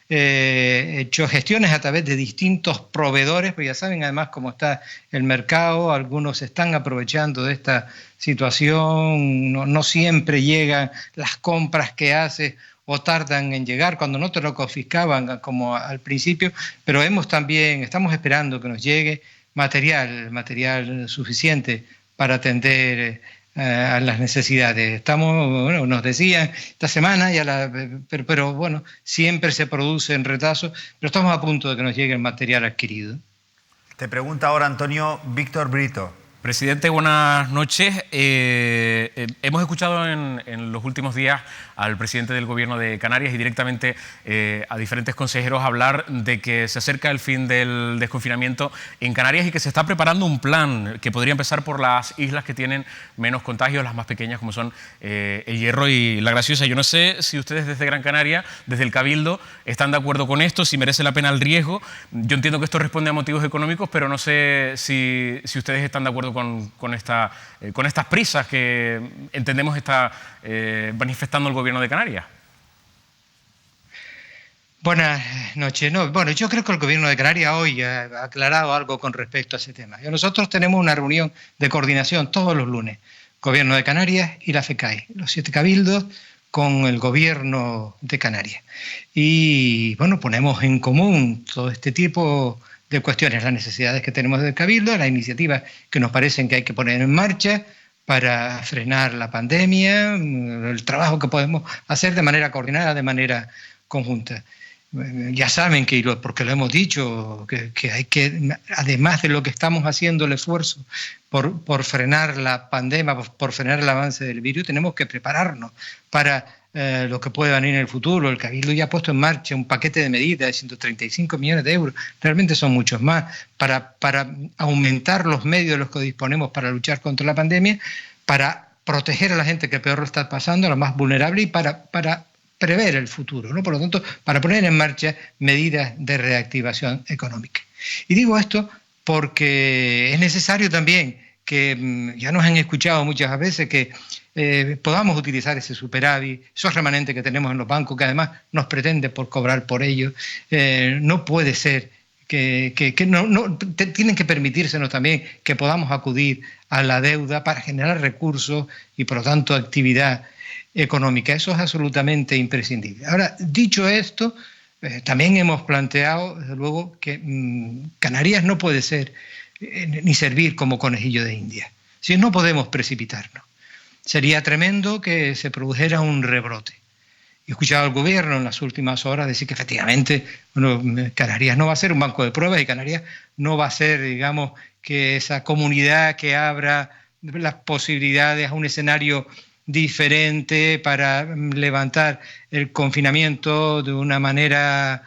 Speaker 8: hecho gestiones a través de distintos proveedores, pues ya saben además cómo está el mercado, algunos se están aprovechando de esta situación, no siempre llegan las compras que hace o tardan en llegar, cuando no te lo confiscaban como al principio, pero estamos esperando que nos llegue material suficiente para atender a las necesidades. Nos decían esta semana, pero bueno, siempre se produce en retraso, pero estamos a punto de que nos llegue el material adquirido.
Speaker 1: Te pregunta ahora Antonio Víctor Brito.
Speaker 4: Presidente, buenas noches. Hemos escuchado en los últimos días al presidente del Gobierno de Canarias y directamente a diferentes consejeros hablar de que se acerca el fin del desconfinamiento en Canarias y que se está preparando un plan que podría empezar por las islas que tienen menos contagios, las más pequeñas como son El Hierro y La Graciosa. Yo no sé si ustedes desde Gran Canaria, desde el Cabildo, están de acuerdo con esto, si merece la pena el riesgo. Yo entiendo que esto responde a motivos económicos, pero no sé si ustedes están de acuerdo con estas prisas que entendemos está manifestando el Gobierno de Canarias.
Speaker 8: Buenas noches. Yo creo que el Gobierno de Canarias hoy ha aclarado algo con respecto a ese tema. Nosotros tenemos una reunión de coordinación todos los lunes, Gobierno de Canarias y la FECAI, los 7 cabildos con el Gobierno de Canarias. Y ponemos en común todo este tipo de cuestiones, las necesidades que tenemos del Cabildo, las iniciativas que nos parecen que hay que poner en marcha para frenar la pandemia, el trabajo que podemos hacer de manera coordinada, de manera conjunta. ya saben que, porque lo hemos dicho, que hay que, además de lo que estamos haciendo, el esfuerzo por frenar la pandemia, por frenar el avance del virus, tenemos que prepararnos para lo que puede venir en el futuro. El Cabildo ya ha puesto en marcha un paquete de medidas de 135 millones de euros, realmente son muchos más, para aumentar los medios de los que disponemos para luchar contra la pandemia, para proteger a la gente que peor lo está pasando, a la más vulnerable, y para prever el futuro, ¿no? Por lo tanto, para poner en marcha medidas de reactivación económica. Y digo esto porque es necesario también que, ya nos han escuchado muchas veces, que podamos utilizar ese superávit, esos remanentes que tenemos en los bancos, que además nos pretende por cobrar por ellos. No puede ser que tienen que permitírsenos también que podamos acudir a la deuda para generar recursos y, por lo tanto, actividad económica. Eso es absolutamente imprescindible. Ahora, dicho esto, también hemos planteado, desde luego, que Canarias no puede ser ni servir como conejillo de India. Si no podemos precipitarnos. Sería tremendo que se produjera un rebrote. He escuchado al gobierno en las últimas horas decir que efectivamente, bueno, Canarias no va a ser un banco de pruebas y Canarias no va a ser, digamos, que esa comunidad que abra las posibilidades a un escenario diferente para levantar el confinamiento de una manera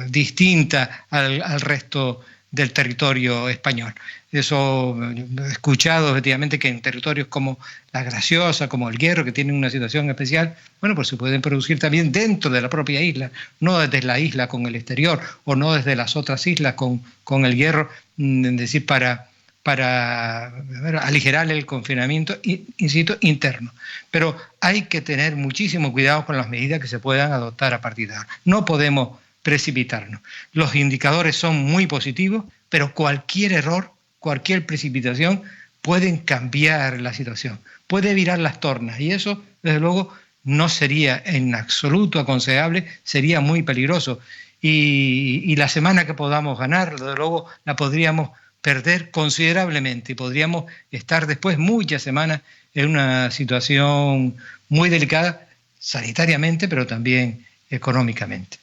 Speaker 8: distinta al resto del territorio español. Eso he escuchado efectivamente que en territorios como La Graciosa, como El Hierro, que tienen una situación especial, bueno, pues se pueden producir también dentro de la propia isla, no desde la isla con el exterior o no desde las otras islas con El Hierro, es decir, para aligerar el confinamiento, insisto, interno. Pero hay que tener muchísimo cuidado con las medidas que se puedan adoptar a partir de ahora. No podemos precipitarnos. Los indicadores son muy positivos, pero cualquier error, cualquier precipitación pueden cambiar la situación, puede virar las tornas, y eso, desde luego, no sería en absoluto aconsejable, sería muy peligroso. Y la semana que podamos ganar, desde luego, la podríamos perder considerablemente y podríamos estar después muchas semanas en una situación muy delicada sanitariamente, pero también económicamente.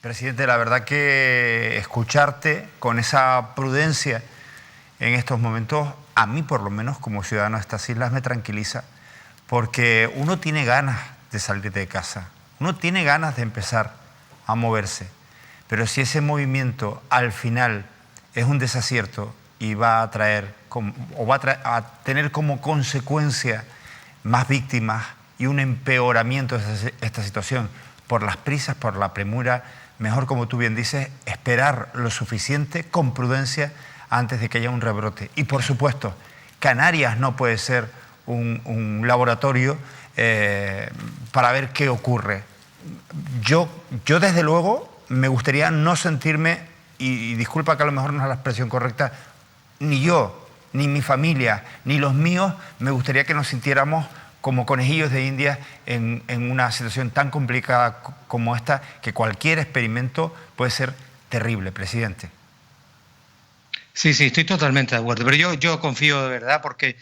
Speaker 1: Presidente, la verdad que escucharte con esa prudencia en estos momentos, a mí por lo menos como ciudadano de estas islas, me tranquiliza, porque uno tiene ganas de salir de casa, uno tiene ganas de empezar a moverse, pero si ese movimiento al final es un desacierto y va a traer a tener como consecuencia más víctimas y un empeoramiento de esta situación por las prisas, por la premura, mejor, como tú bien dices, esperar lo suficiente con prudencia antes de que haya un rebrote. Y por supuesto, Canarias no puede ser un laboratorio para ver qué ocurre. Yo desde luego me gustaría no sentirme, y disculpa que a lo mejor no es la expresión correcta, ni yo, ni mi familia, ni los míos, me gustaría que nos sintiéramos como conejillos de India en una situación tan complicada como esta, que cualquier experimento puede ser terrible, presidente.
Speaker 8: Sí, estoy totalmente de acuerdo, pero yo confío de verdad porque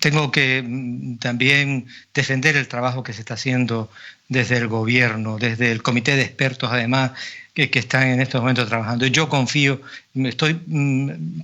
Speaker 8: tengo que también defender el trabajo que se está haciendo desde el gobierno, desde el comité de expertos además, que están en estos momentos trabajando. Yo confío,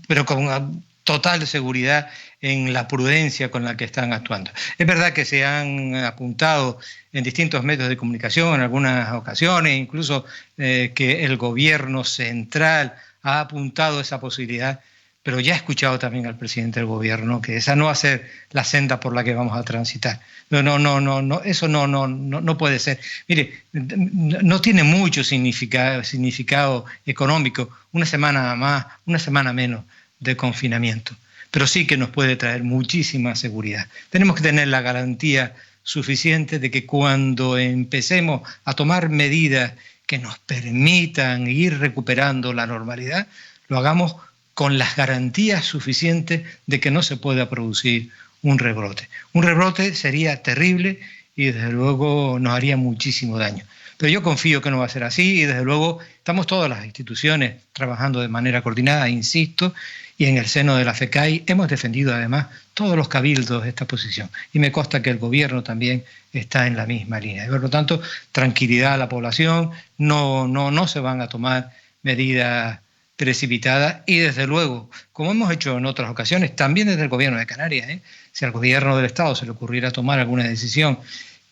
Speaker 8: pero con total seguridad en la prudencia con la que están actuando. Es verdad que se han apuntado en distintos medios de comunicación en algunas ocasiones, incluso que el gobierno central ha apuntado esa posibilidad, pero ya he escuchado también al presidente del gobierno que esa no va a ser la senda por la que vamos a transitar. No, eso no puede ser. Mire, no tiene mucho significado económico una semana más, una semana menos de confinamiento, pero sí que nos puede traer muchísima seguridad. Tenemos que tener la garantía suficiente de que cuando empecemos a tomar medidas que nos permitan ir recuperando la normalidad, lo hagamos con las garantías suficientes de que no se pueda producir un rebrote. Un rebrote sería terrible y desde luego nos haría muchísimo daño. Pero yo confío que no va a ser así y desde luego estamos todas las instituciones trabajando de manera coordinada, insisto, y en el seno de la FECAI hemos defendido además todos los cabildos esta posición. Y me consta que el gobierno también está en la misma línea. Por lo tanto, tranquilidad a la población, no se van a tomar medidas precipitadas y desde luego, como hemos hecho en otras ocasiones, también desde el gobierno de Canarias, si al gobierno del Estado se le ocurriera tomar alguna decisión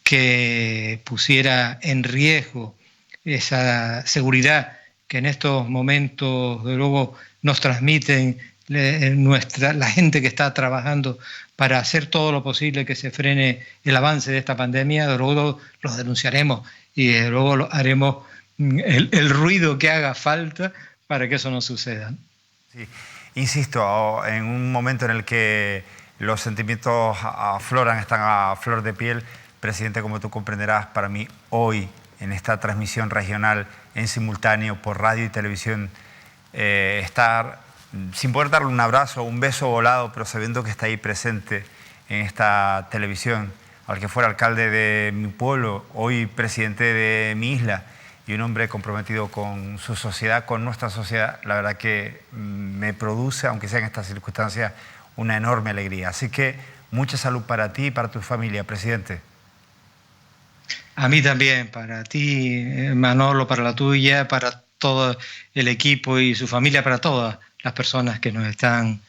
Speaker 8: que pusiera en riesgo esa seguridad que en estos momentos, de luego, nos transmiten la gente que está trabajando para hacer todo lo posible que se frene el avance de esta pandemia, de luego los denunciaremos y de luego haremos el ruido que haga falta para que eso no suceda.
Speaker 1: Sí. Insisto, en un momento en el que los sentimientos afloran, están a flor de piel, presidente, como tú comprenderás, para mí hoy, en esta transmisión regional en simultáneo por radio y televisión, estar sin poder darle un abrazo, un beso volado, pero sabiendo que está ahí presente en esta televisión, al que fuera alcalde de mi pueblo, hoy presidente de mi isla, y un hombre comprometido con su sociedad, con nuestra sociedad, la verdad que me produce, aunque sea en estas circunstancias, una enorme alegría. Así que mucha salud para ti y para tu familia, presidente.
Speaker 8: A mí también, para ti, Manolo, para la tuya, para todo el equipo y su familia, para todas las personas que nos están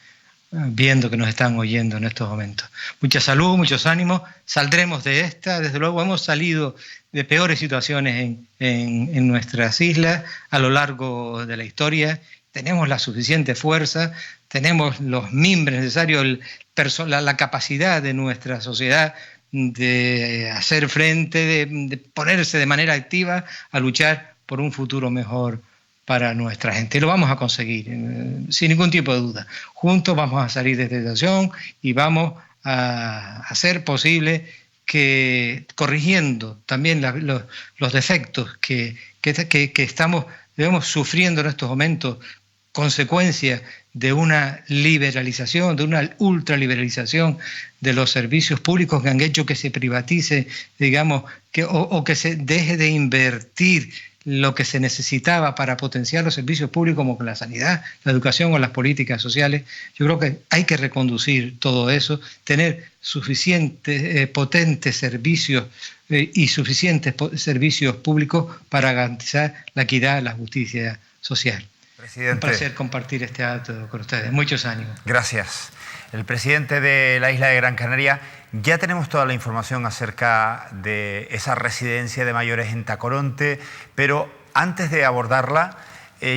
Speaker 8: viendo, que nos están oyendo en estos momentos. Mucha salud, muchos ánimos, saldremos de esta, desde luego hemos salido de peores situaciones en nuestras islas a lo largo de la historia, tenemos la suficiente fuerza, tenemos los mimbres necesarios, la capacidad de nuestra sociedad de hacer frente, de ponerse de manera activa a luchar por un futuro mejor para nuestra gente. Y lo vamos a conseguir, sin ningún tipo de duda. Juntos vamos a salir de esta situación y vamos a hacer posible que, corrigiendo también los defectos que debemos sufriendo en estos momentos, consecuencia de una liberalización, de una ultraliberalización de los servicios públicos que han hecho que se privatice, digamos, o que se deje de invertir lo que se necesitaba para potenciar los servicios públicos como la sanidad, la educación o las políticas sociales. Yo creo que hay que reconducir todo eso, tener suficientes, potentes servicios y suficientes servicios públicos para garantizar la equidad y la justicia social.
Speaker 1: Presidente,
Speaker 8: un placer compartir este acto con ustedes. Muchos ánimos.
Speaker 1: Gracias. El presidente de la isla de Gran Canaria, ya tenemos toda la información acerca de esa residencia de mayores en Tacoronte, pero antes de abordarla,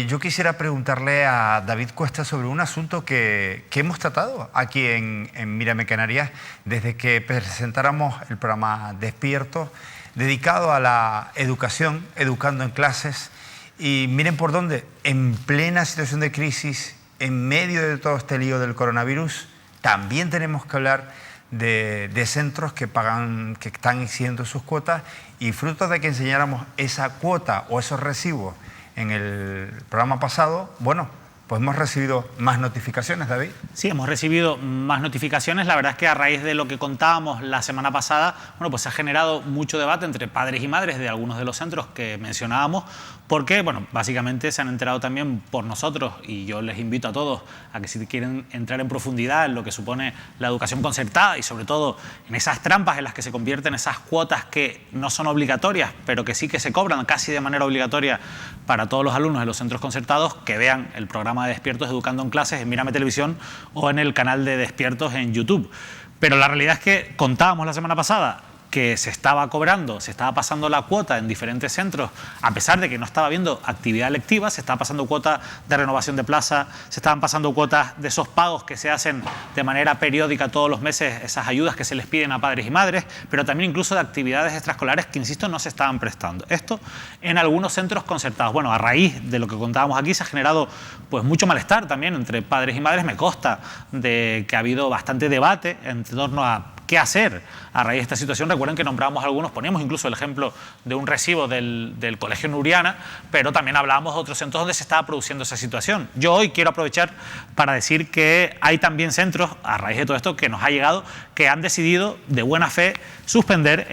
Speaker 1: yo quisiera preguntarle a David Cuesta sobre un asunto que hemos tratado aquí en Mírame Canarias desde que presentáramos el programa Despiertos, dedicado a la educación, educando en clases. Y miren por dónde, en plena situación de crisis, en medio de todo este lío del coronavirus, también tenemos que hablar de centros que están exigiendo sus cuotas, y fruto de que enseñáramos esa cuota o esos recibos en el programa pasado, bueno, pues hemos recibido más notificaciones, David.
Speaker 3: Sí, hemos recibido más notificaciones. La verdad es que a raíz de lo que contábamos la semana pasada, bueno, pues se ha generado mucho debate entre padres y madres de algunos de los centros que mencionábamos, porque, bueno, básicamente se han enterado también por nosotros, y yo les invito a todos a que si quieren entrar en profundidad en lo que supone la educación concertada y sobre todo en esas trampas en las que se convierten esas cuotas que no son obligatorias, pero que sí que se cobran casi de manera obligatoria para todos los alumnos de los centros concertados, que vean el programa de Despiertos Educando en Clases en Mírame Televisión o en el canal de Despiertos en YouTube. Pero la realidad es que contábamos la semana pasada que se estaba cobrando, se estaba pasando la cuota en diferentes centros, a pesar de que no estaba habiendo actividad lectiva, se estaba pasando cuota de renovación de plaza, se estaban pasando cuotas de esos pagos que se hacen de manera periódica todos los meses, esas ayudas que se les piden a padres y madres, pero también incluso de actividades extraescolares que, insisto, no se estaban prestando. Esto en algunos centros concertados. Bueno, a raíz de lo que contábamos aquí se ha generado pues mucho malestar también entre padres y madres. Me consta de que ha habido bastante debate en torno a qué hacer a raíz de esta situación. Recuerden que nombrábamos algunos, poníamos incluso el ejemplo de un recibo del Colegio Nuriana, pero también hablábamos de otros centros donde se estaba produciendo esa situación. Yo hoy quiero aprovechar para decir que hay también centros, a raíz de todo esto que nos ha llegado, que han decidido de buena fe suspender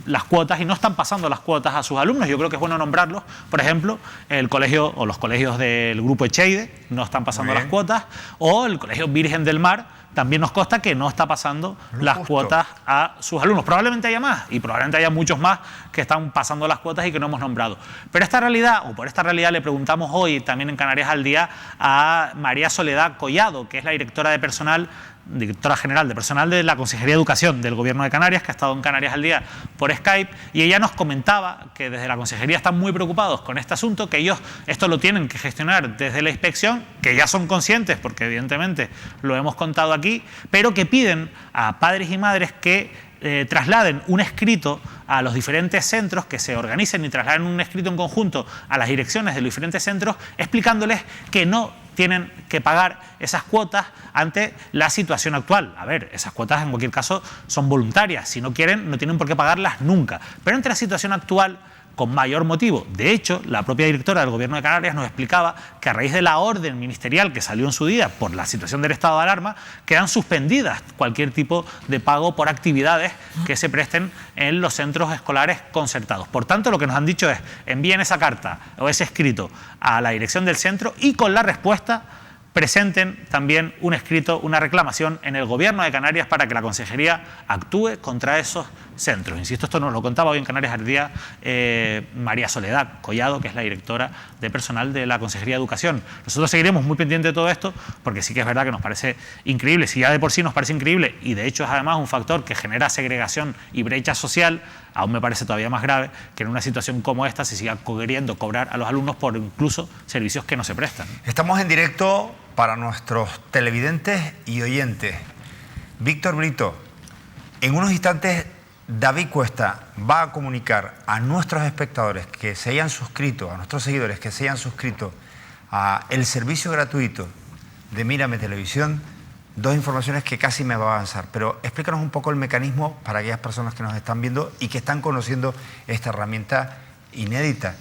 Speaker 3: las cuotas y no están pasando las cuotas a sus alumnos. Yo creo que es bueno nombrarlos. Por ejemplo, el colegio o los colegios del Grupo Echeide no están pasando las cuotas, o el Colegio Virgen del Mar también nos consta que no está pasando las cuotas a sus alumnos. Probablemente haya más y probablemente haya muchos más que están pasando las cuotas y que no hemos nombrado. Pero esta realidad, o por esta realidad, le preguntamos hoy también en Canarias al Día a María Soledad Collado, que es la directora general de personal de la Consejería de Educación del Gobierno de Canarias, que ha estado en Canarias al Día por Skype, y ella nos comentaba que desde la Consejería están muy preocupados con este asunto, que ellos esto lo tienen que gestionar desde la inspección, que ya son conscientes, porque evidentemente lo hemos contado aquí, pero que piden a padres y madres que trasladen un escrito a los diferentes centros, que se organicen y trasladen un escrito en conjunto a las direcciones de los diferentes centros, explicándoles que no tienen que pagar esas cuotas ante la situación actual. A ver, esas cuotas en cualquier caso son voluntarias, si no quieren no tienen por qué pagarlas nunca, pero ante la situación actual con mayor motivo. De hecho, la propia directora del Gobierno de Canarias nos explicaba que a raíz de la orden ministerial que salió en su día por la situación del estado de alarma, quedan suspendidas cualquier tipo de pago por actividades que se presten en los centros escolares concertados. Por tanto, lo que nos han dicho es: envíen esa carta o ese escrito a la dirección del centro y con la respuesta presenten también un escrito, una reclamación en el Gobierno de Canarias para que la Consejería actúe contra esos centros. Insisto, esto nos lo contaba hoy en Canarias al Día María Soledad Collado, que es la directora de personal de la Consejería de Educación. Nosotros seguiremos muy pendientes de todo esto, porque sí que es verdad que nos parece increíble. Si ya de por sí nos parece increíble, y de hecho es además un factor que genera segregación y brecha social, aún me parece todavía más grave que en una situación como esta se siga queriendo cobrar a los alumnos por incluso servicios que no se prestan.
Speaker 1: Estamos en directo para nuestros televidentes y oyentes. Víctor Brito, en unos instantes David Cuesta va a comunicar a nuestros espectadores que se hayan suscrito, a nuestros seguidores que se hayan suscrito a el servicio gratuito de Mírame Televisión, dos informaciones que casi me va a avanzar. Pero explícanos un poco el mecanismo para aquellas personas que nos están viendo y que están conociendo esta herramienta inédita,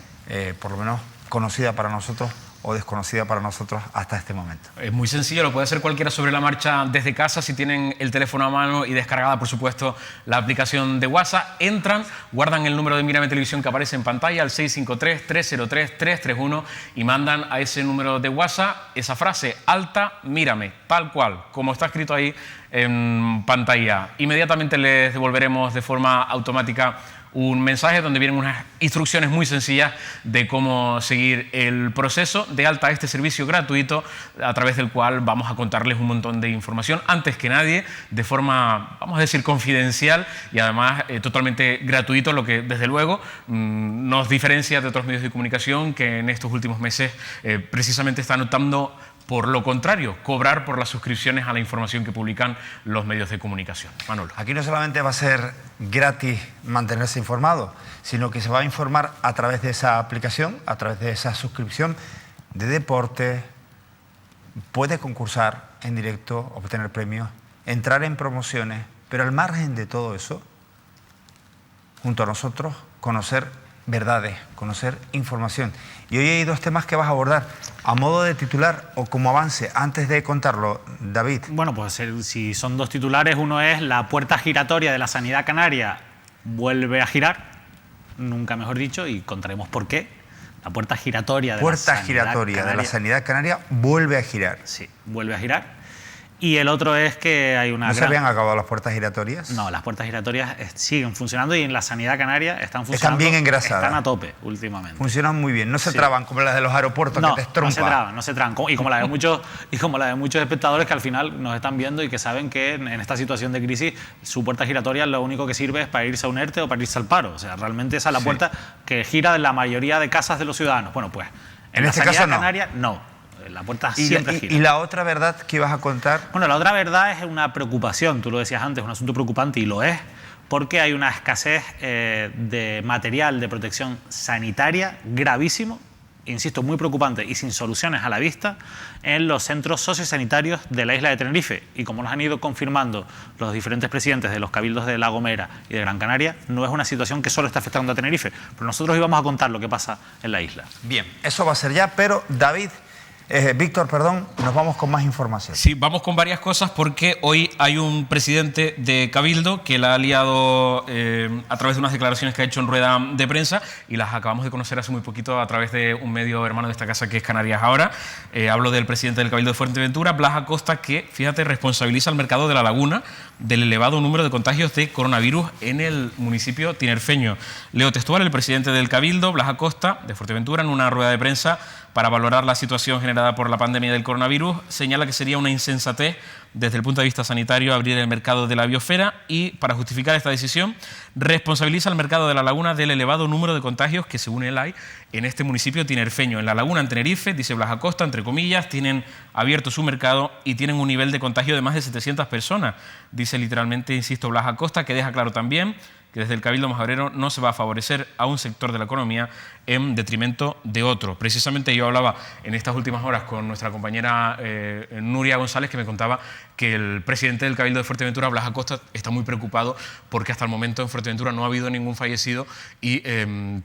Speaker 1: por lo menos conocida para nosotros o desconocida para nosotros hasta este momento.
Speaker 4: Es muy sencillo, lo puede hacer cualquiera sobre la marcha desde casa si tienen el teléfono a mano y descargada, por supuesto, la aplicación de WhatsApp. Entran, guardan el número de Mírame Televisión que aparece en pantalla, al 653-303-331, y mandan a ese número de WhatsApp esa frase: alta, mírame, tal cual, como está escrito ahí en pantalla. Inmediatamente les devolveremos de forma automática un mensaje donde vienen unas instrucciones muy sencillas de cómo seguir el proceso de alta a este servicio gratuito, a través del cual vamos a contarles un montón de información, antes que nadie, de forma, vamos a decir, confidencial y además totalmente gratuito, lo que desde luego nos diferencia de otros medios de comunicación que en estos últimos meses precisamente están optando por lo contrario, cobrar por las suscripciones a la información que publican los medios de comunicación. Manolo.
Speaker 1: Aquí no solamente va a ser gratis mantenerse informado, sino que se va a informar a través de esa aplicación, a través de esa suscripción de deporte, puede concursar en directo, obtener premios, entrar en promociones, pero al margen de todo eso, junto a nosotros, conocer verdades, conocer información. Y hoy hay dos temas que vas a abordar a modo de titular o como avance. Antes de contarlo, David.
Speaker 3: Bueno, pues si son dos titulares, uno es: la puerta giratoria de la sanidad canaria vuelve a girar, nunca mejor dicho, y contaremos por qué. La puerta giratoria de la sanidad canaria
Speaker 1: vuelve a girar.
Speaker 3: Sí, vuelve a girar. Y el otro es que hay una...
Speaker 1: ¿No se habían acabado las puertas giratorias?
Speaker 3: No, las puertas giratorias siguen funcionando y en la sanidad canaria están funcionando.
Speaker 1: Están bien engrasadas.
Speaker 3: Están a tope últimamente.
Speaker 1: Funcionan muy bien. No se traban como las de los aeropuertos, que te estrompan.
Speaker 3: No se traban. Y como la de muchos espectadores que al final nos están viendo y que saben que en esta situación de crisis su puerta giratoria lo único que sirve es para irse a un ERTE o para irse al paro. O sea, realmente esa es la puerta que gira en la mayoría de casas de los ciudadanos. Bueno, pues en la sanidad canaria no. La puerta siempre gira.
Speaker 1: ¿Y la otra verdad que ibas a contar?
Speaker 3: Bueno, la otra verdad es una preocupación, tú lo decías antes, un asunto preocupante, y lo es, porque hay una escasez de material de protección sanitaria gravísimo insisto, muy preocupante y sin soluciones a la vista en los centros sociosanitarios de la isla de Tenerife. Y como nos han ido confirmando los diferentes presidentes de los cabildos de La Gomera y de Gran Canaria, no es una situación que solo está afectando a Tenerife, pero nosotros íbamos a contar lo que pasa en la isla.
Speaker 1: Bien, eso va a ser ya, pero David... Víctor, perdón, nos vamos con más información.
Speaker 4: Sí, vamos con varias cosas porque hoy hay un presidente de Cabildo que la ha liado a través de unas declaraciones que ha hecho en rueda de prensa y las acabamos de conocer hace muy poquito a través de un medio hermano de esta casa que es Canarias Ahora. Hablo del presidente del Cabildo de Fuerteventura, Blas Acosta, que, fíjate, responsabiliza al mercado de La Laguna del elevado número de contagios de coronavirus en el municipio tinerfeño. Leo textual, el presidente del Cabildo, Blas Acosta, de Fuerteventura, en una rueda de prensa para valorar la situación generada por la pandemia del coronavirus, señala que sería una insensatez desde el punto de vista sanitario abrir el mercado de la biosfera y, para justificar esta decisión, responsabiliza al mercado de La Laguna del elevado número de contagios que, según él, hay en este municipio tinerfeño. En La Laguna, en Tenerife, dice Blas Acosta, entre comillas, tienen abierto su mercado y tienen un nivel de contagio de más de 700 personas. Dice literalmente, insisto, Blas Acosta, que deja claro también que desde el Cabildo Majabrero no se va a favorecer a un sector de la economía en detrimento de otro. Precisamente yo hablaba en estas últimas horas con nuestra compañera Nuria González, que me contaba que el presidente del Cabildo de Fuerteventura, Blas Acosta, está muy preocupado porque hasta el momento en Fuerteventura no ha habido ningún fallecido y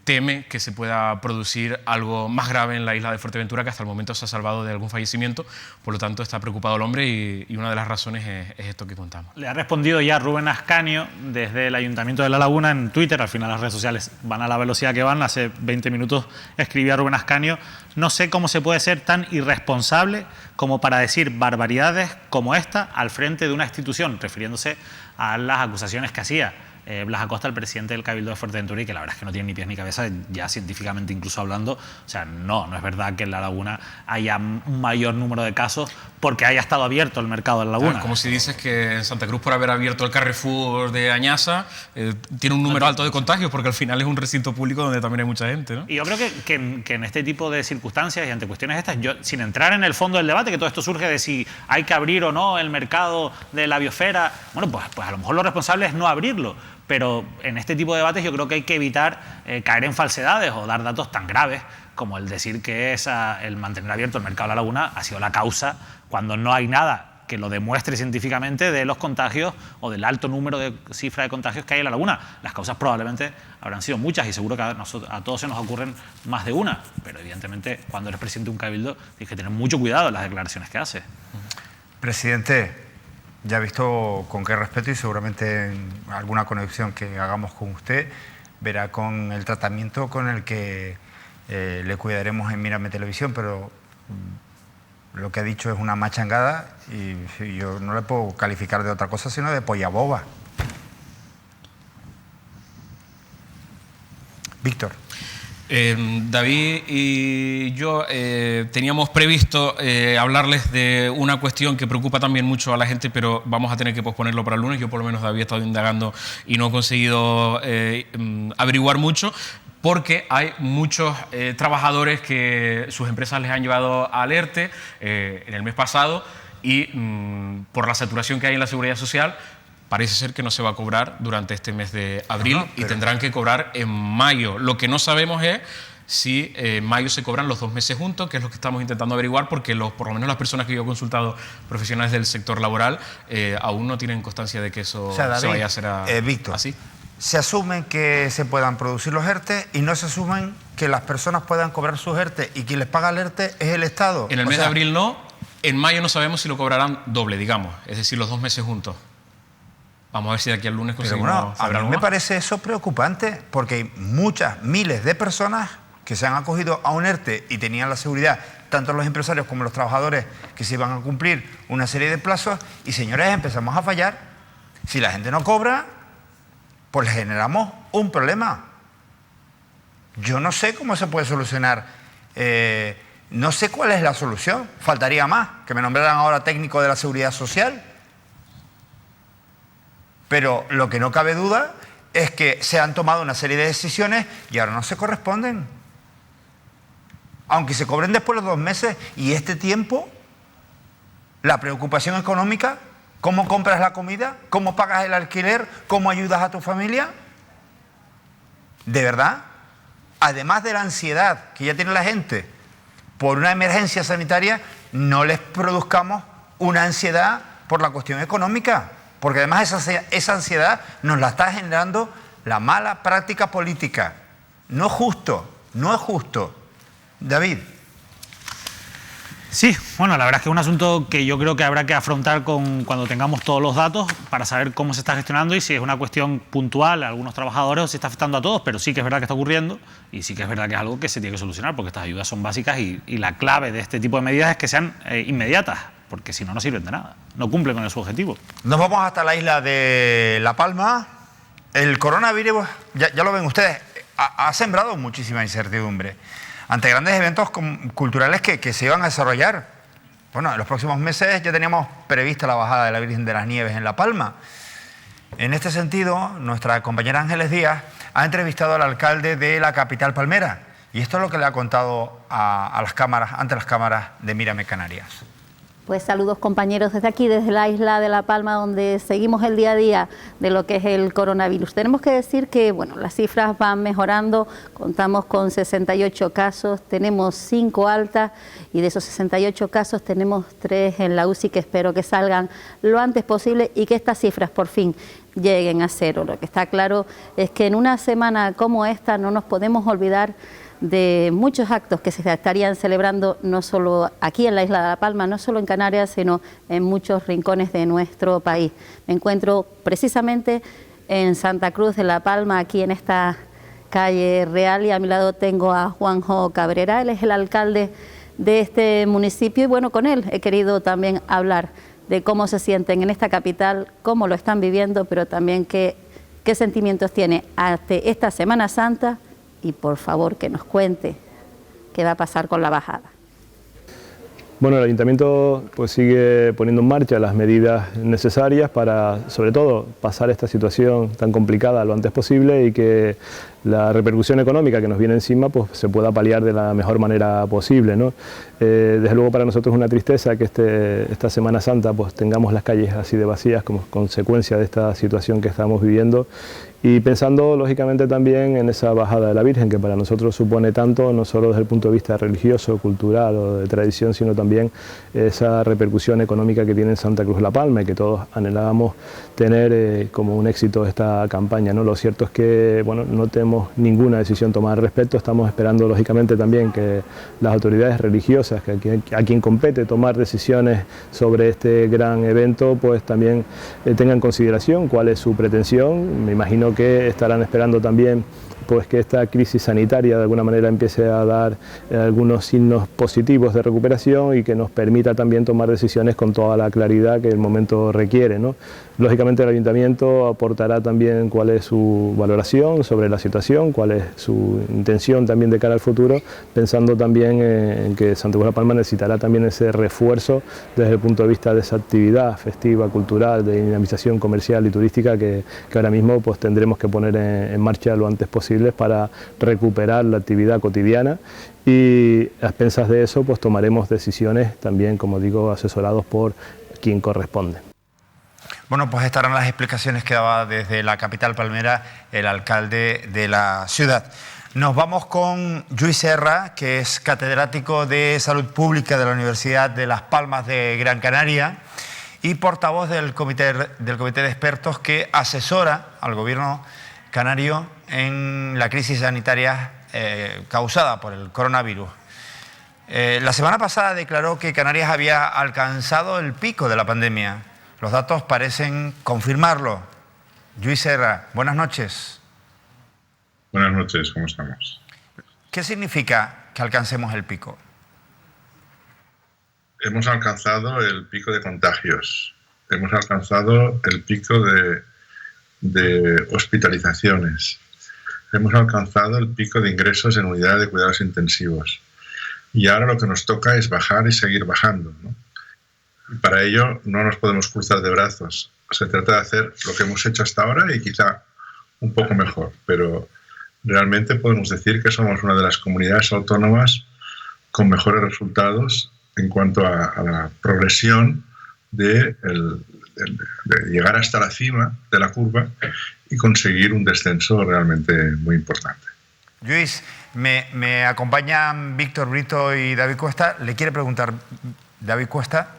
Speaker 4: teme que se pueda producir algo más grave en la isla de Fuerteventura, que hasta el momento se ha salvado de algún fallecimiento. Por lo tanto, está preocupado el hombre y una de las razones es esto que contamos.
Speaker 3: Le ha respondido ya Rubén Ascanio desde el Ayuntamiento de La Laguna en Twitter. Al final las redes sociales van a la velocidad que van. Hace 20 minutos escribía Rubén Ascanio: no sé cómo se puede ser tan irresponsable como para decir barbaridades como esta al frente de una institución, refiriéndose a las acusaciones que hacía Blas Acosta, el presidente del Cabildo de Fuerteventura, y que la verdad es que no tiene ni pies ni cabeza, ya científicamente incluso hablando. O sea, no es verdad que en La Laguna haya un mayor número de casos porque haya estado abierto el mercado de La Laguna.
Speaker 4: Como si dices que en Santa Cruz, por haber abierto el Carrefour de Añaza, tiene un número alto de contagios, porque al final es un recinto público donde también hay mucha gente, ¿no?
Speaker 3: Y yo creo que en este tipo de circunstancias y ante cuestiones estas, yo, sin entrar en el fondo del debate, que todo esto surge de si hay que abrir o no el mercado de la biosfera, bueno, pues a lo mejor lo responsable es no abrirlo. Pero en este tipo de debates yo creo que hay que evitar caer en falsedades o dar datos tan graves como el decir que el mantener abierto el mercado de La Laguna ha sido la causa, cuando no hay nada que lo demuestre científicamente de los contagios o del alto número de cifra de contagios que hay en La Laguna. Las causas probablemente habrán sido muchas y seguro que a todos se nos ocurren más de una, pero evidentemente cuando eres presidente de un cabildo tienes que tener mucho cuidado en las declaraciones que haces.
Speaker 1: Presidente, ya he visto con qué respeto y seguramente en alguna conexión que hagamos con usted verá con el tratamiento con el que le cuidaremos en Mírame Televisión, pero lo que ha dicho es una machangada y yo no le puedo calificar de otra cosa sino de polla boba. Víctor.
Speaker 4: David y yo teníamos previsto hablarles de una cuestión que preocupa también mucho a la gente, pero vamos a tener que posponerlo para el lunes. Yo por lo menos David he estado indagando y no he conseguido averiguar mucho, porque hay muchos trabajadores que sus empresas les han llevado al ERTE en el mes pasado y por la saturación que hay en la Seguridad Social, parece ser que no se va a cobrar durante este mes de abril y tendrán que cobrar en mayo. Lo que no sabemos es si en mayo se cobran los 2 meses juntos, que es lo que estamos intentando averiguar, porque por lo menos las personas que yo he consultado, profesionales del sector laboral, aún no tienen constancia de que eso
Speaker 1: David,
Speaker 4: se vaya a hacer
Speaker 1: Víctor,
Speaker 4: así.
Speaker 1: Se asume que se puedan producir los ERTE y no se asumen que las personas puedan cobrar sus ERTE y quien les paga el ERTE es el Estado.
Speaker 4: En el mes de abril no, en mayo no sabemos si lo cobrarán doble, digamos, es decir, los 2 meses juntos. Vamos a ver si de aquí al lunes conseguimos.
Speaker 1: Pero bueno, a mí me parece eso preocupante, porque hay muchas, miles de personas que se han acogido a un ERTE y tenían la seguridad, tanto los empresarios como los trabajadores, que se iban a cumplir una serie de plazos y, señores, empezamos a fallar. Si la gente no cobra, pues le generamos un problema. Yo no sé cómo se puede solucionar, no sé cuál es la solución. Faltaría más, que me nombraran ahora técnico de la Seguridad Social. Pero lo que no cabe duda es que se han tomado una serie de decisiones y ahora no se corresponden. Aunque se cobren después los 2 meses y este tiempo, la preocupación económica, cómo compras la comida, cómo pagas el alquiler, cómo ayudas a tu familia. De verdad, además de la ansiedad que ya tiene la gente por una emergencia sanitaria no les produzcamos una ansiedad por la cuestión económica, porque además esa ansiedad nos la está generando la mala práctica política. No es justo, no es justo. David.
Speaker 3: Sí, bueno, la verdad es que es un asunto que yo creo que habrá que afrontar cuando tengamos todos los datos para saber cómo se está gestionando y si es una cuestión puntual a algunos trabajadores o si está afectando a todos, pero sí que es verdad que está ocurriendo y sí que es verdad que es algo que se tiene que solucionar porque estas ayudas son básicas y la clave de este tipo de medidas es que sean inmediatas, porque si no, no sirven de nada, no cumplen con su objetivo.
Speaker 1: Nos vamos hasta la isla de La Palma. El coronavirus, ya lo ven ustedes, ha sembrado muchísima incertidumbre ante grandes eventos culturales que se iban a desarrollar. Bueno, en los próximos meses ya teníamos prevista la bajada de la Virgen de las Nieves en La Palma. En este sentido, nuestra compañera Ángeles Díaz ha entrevistado al alcalde de la capital palmera y esto es lo que le ha contado a las cámaras, ante las cámaras de Mírame Canarias.
Speaker 9: Pues saludos compañeros desde aquí, desde la isla de La Palma, donde seguimos el día a día de lo que es el coronavirus. Tenemos que decir que bueno, las cifras van mejorando, contamos con 68 casos, tenemos 5 altas y de esos 68 casos tenemos 3 en la UCI que espero que salgan lo antes posible y que estas cifras por fin lleguen a 0. Lo que está claro es que en una semana como esta no nos podemos olvidar de muchos actos que se estarían celebrando no solo aquí en la isla de La Palma, no solo en Canarias, sino en muchos rincones de nuestro país. Me encuentro precisamente en Santa Cruz de La Palma, aquí en esta calle Real, y a mi lado tengo a Juanjo Cabrera, él es el alcalde de este municipio y bueno, con él he querido también hablar de cómo se sienten en esta capital, cómo lo están viviendo, pero también qué sentimientos tiene ante esta Semana Santa. Y por favor que nos cuente qué va a pasar con la bajada.
Speaker 10: Bueno, el Ayuntamiento pues sigue poniendo en marcha las medidas necesarias para, sobre todo, pasar esta situación tan complicada lo antes posible y que la repercusión económica que nos viene encima pues se pueda paliar de la mejor manera posible, ¿no? Desde luego para nosotros es una tristeza que esta Semana Santa pues tengamos las calles así de vacías como consecuencia de esta situación que estamos viviendo y pensando lógicamente también en esa bajada de la Virgen que para nosotros supone tanto, no solo desde el punto de vista religioso, cultural o de tradición, sino también esa repercusión económica que tiene en Santa Cruz de La Palma y que todos anhelábamos tener como un éxito esta campaña, ¿no? Lo cierto es que bueno, no tenemos ninguna decisión tomada al respecto, estamos esperando lógicamente también que las autoridades religiosas, que a quien compete tomar decisiones sobre este gran evento, pues también tengan en consideración cuál es su pretensión. Me imagino que estarán esperando también pues que esta crisis sanitaria de alguna manera empiece a dar algunos signos positivos de recuperación y que nos permita también tomar decisiones con toda la claridad que el momento requiere, ¿no? Lógicamente el Ayuntamiento aportará también cuál es su valoración sobre la situación, cuál es su intención también de cara al futuro, pensando también en que Santa Cruz de La Palma necesitará también ese refuerzo desde el punto de vista de esa actividad festiva, cultural, de dinamización comercial y turística que ahora mismo pues tendremos que poner en marcha lo antes posible para recuperar la actividad cotidiana y a expensas de eso pues tomaremos decisiones también, como digo, asesorados por quien corresponde.
Speaker 1: Bueno, pues estarán las explicaciones que daba desde la capital palmera el alcalde de la ciudad. Nos vamos con Lluís Serra, que es catedrático de Salud Pública de la Universidad de Las Palmas de Gran Canaria y portavoz del comité de expertos que asesora al gobierno canario en la crisis sanitaria causada por el coronavirus. La semana pasada declaró que Canarias había alcanzado el pico de la pandemia. Los datos parecen confirmarlo. Lluís Serra, buenas noches.
Speaker 11: Buenas noches, ¿cómo estamos?
Speaker 1: ¿Qué significa que alcancemos el pico?
Speaker 11: Hemos alcanzado el pico de contagios, hemos alcanzado el pico de hospitalizaciones, hemos alcanzado el pico de ingresos en unidades de cuidados intensivos y ahora lo que nos toca es bajar y seguir bajando, ¿no? Para ello no nos podemos cruzar de brazos, se trata de hacer lo que hemos hecho hasta ahora y quizá un poco mejor, pero realmente podemos decir que somos una de las comunidades autónomas con mejores resultados en cuanto a la progresión de llegar hasta la cima de la curva y conseguir un descenso realmente muy importante.
Speaker 1: Luis, me acompañan Víctor Brito y David Cuesta. Le quiere preguntar David Cuesta.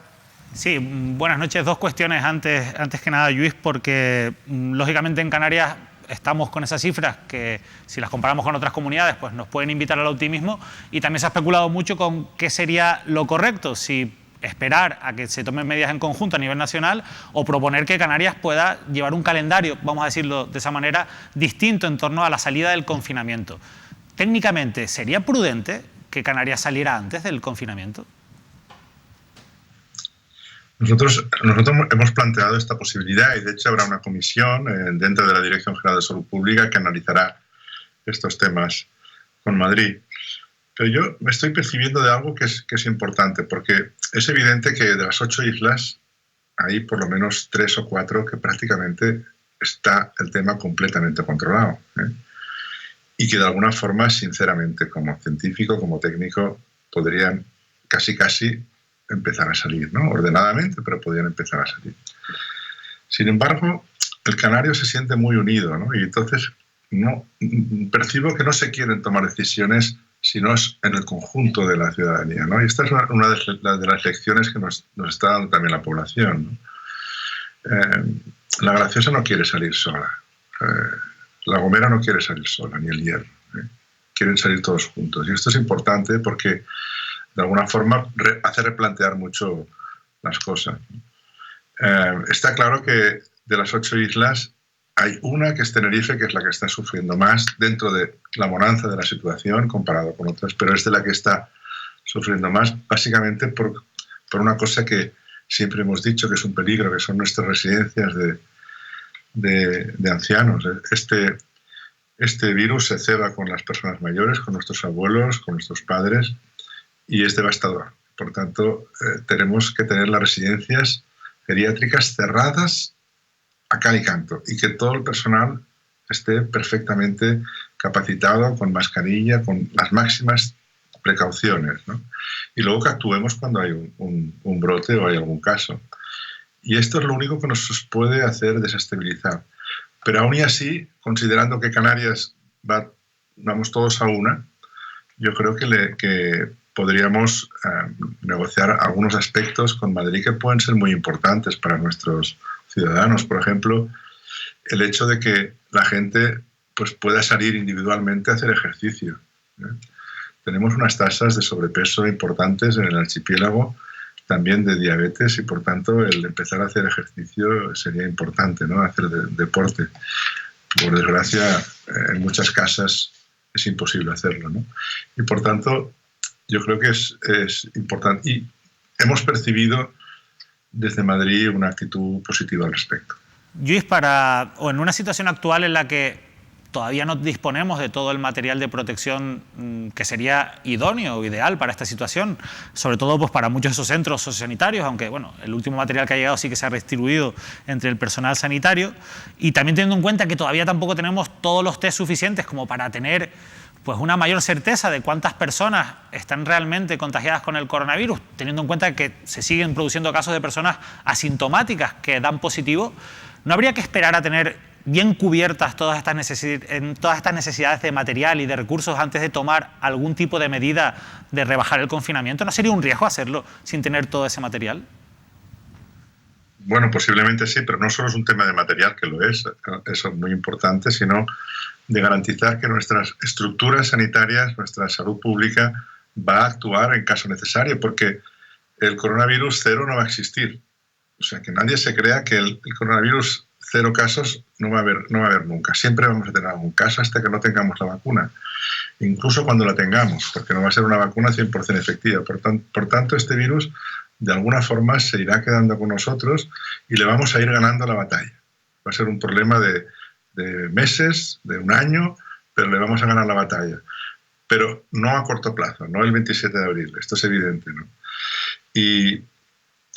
Speaker 3: Sí, buenas noches. Dos cuestiones antes que nada, Luis, porque lógicamente en Canarias estamos con esas cifras que, si las comparamos con otras comunidades, pues nos pueden invitar al optimismo, y también se ha especulado mucho con qué sería lo correcto, si esperar a que se tomen medidas en conjunto a nivel nacional o proponer que Canarias pueda llevar un calendario, vamos a decirlo de esa manera, distinto en torno a la salida del confinamiento. Técnicamente, ¿sería prudente que Canarias saliera antes del confinamiento?
Speaker 11: Nosotros hemos planteado esta posibilidad y de hecho habrá una comisión dentro de la Dirección General de Salud Pública que analizará estos temas con Madrid. Pero yo me estoy percibiendo de algo que es importante, porque es evidente que de las 8 islas hay por lo menos 3 o 4 que prácticamente está el tema completamente controlado, ¿eh? Y que de alguna forma, sinceramente, como científico, como técnico, podrían casi empezar a salir, ¿no? Ordenadamente, pero podrían empezar a salir. Sin embargo, el canario se siente muy unido, ¿no? Y entonces percibo que no se quieren tomar decisiones sino es en el conjunto de la ciudadanía, ¿no? Y esta es una de las lecciones que nos está dando también la población, ¿no? La Graciosa no quiere salir sola, La Gomera no quiere salir sola, ni el Hierro, ¿eh? Quieren salir todos juntos. Y esto es importante porque de alguna forma hace replantear mucho las cosas. Está claro que de las 8 islas hay una que es Tenerife, que es la que está sufriendo más dentro de la bonanza de la situación comparado con otras, pero es de la que está sufriendo más, básicamente por una cosa que siempre hemos dicho que es un peligro, que son nuestras residencias de ancianos. Este virus se ceba con las personas mayores, con nuestros abuelos, con nuestros padres, y es devastador. Por tanto, tenemos que tener las residencias geriátricas cerradas a cal y canto, y que todo el personal esté perfectamente capacitado, con mascarilla, con las máximas precauciones, ¿no? Y luego que actuemos cuando hay un brote o hay algún caso. Y esto es lo único que nos puede hacer desestabilizar. Pero aún y así, considerando que Canarias vamos todos a una, yo creo que podríamos negociar algunos aspectos con Madrid que pueden ser muy importantes para nuestros ciudadanos. Por ejemplo, el hecho de que la gente pues, pueda salir individualmente a hacer ejercicio, ¿eh? Tenemos unas tasas de sobrepeso importantes en el archipiélago, también de diabetes, y por tanto el empezar a hacer ejercicio sería importante, ¿no? Hacer deporte. Por desgracia, en muchas casas es imposible hacerlo, ¿no? Y por tanto, yo creo que es importante. Y hemos percibido desde Madrid una actitud positiva al respecto.
Speaker 3: Luis, en una situación actual en la que todavía no disponemos de todo el material de protección que sería idóneo o ideal para esta situación, sobre todo pues, para muchos de esos centros sociosanitarios, aunque bueno, el último material que ha llegado sí que se ha distribuido entre el personal sanitario, y también teniendo en cuenta que todavía tampoco tenemos todos los test suficientes como para tener pues, una mayor certeza de cuántas personas están realmente contagiadas con el coronavirus, teniendo en cuenta que se siguen produciendo casos de personas asintomáticas que dan positivo, ¿no habría que esperar a tener bien cubiertas todas estas necesidades de material y de recursos antes de tomar algún tipo de medida de rebajar el confinamiento? ¿No sería un riesgo hacerlo sin tener todo ese material?
Speaker 11: Bueno, posiblemente sí, pero no solo es un tema de material, que lo es, eso es muy importante, sino de garantizar que nuestras estructuras sanitarias, nuestra salud pública va a actuar en caso necesario, porque el coronavirus cero no va a existir. O sea, que nadie se crea que el coronavirus 0 casos no va a haber nunca. Siempre vamos a tener algún caso hasta que no tengamos la vacuna. Incluso cuando la tengamos, porque no va a ser una vacuna 100% efectiva. Por tanto, este virus de alguna forma se irá quedando con nosotros y le vamos a ir ganando la batalla. Va a ser un problema de meses, de un año, pero le vamos a ganar la batalla. Pero no a corto plazo, no el 27 de abril. Esto es evidente, ¿no? Y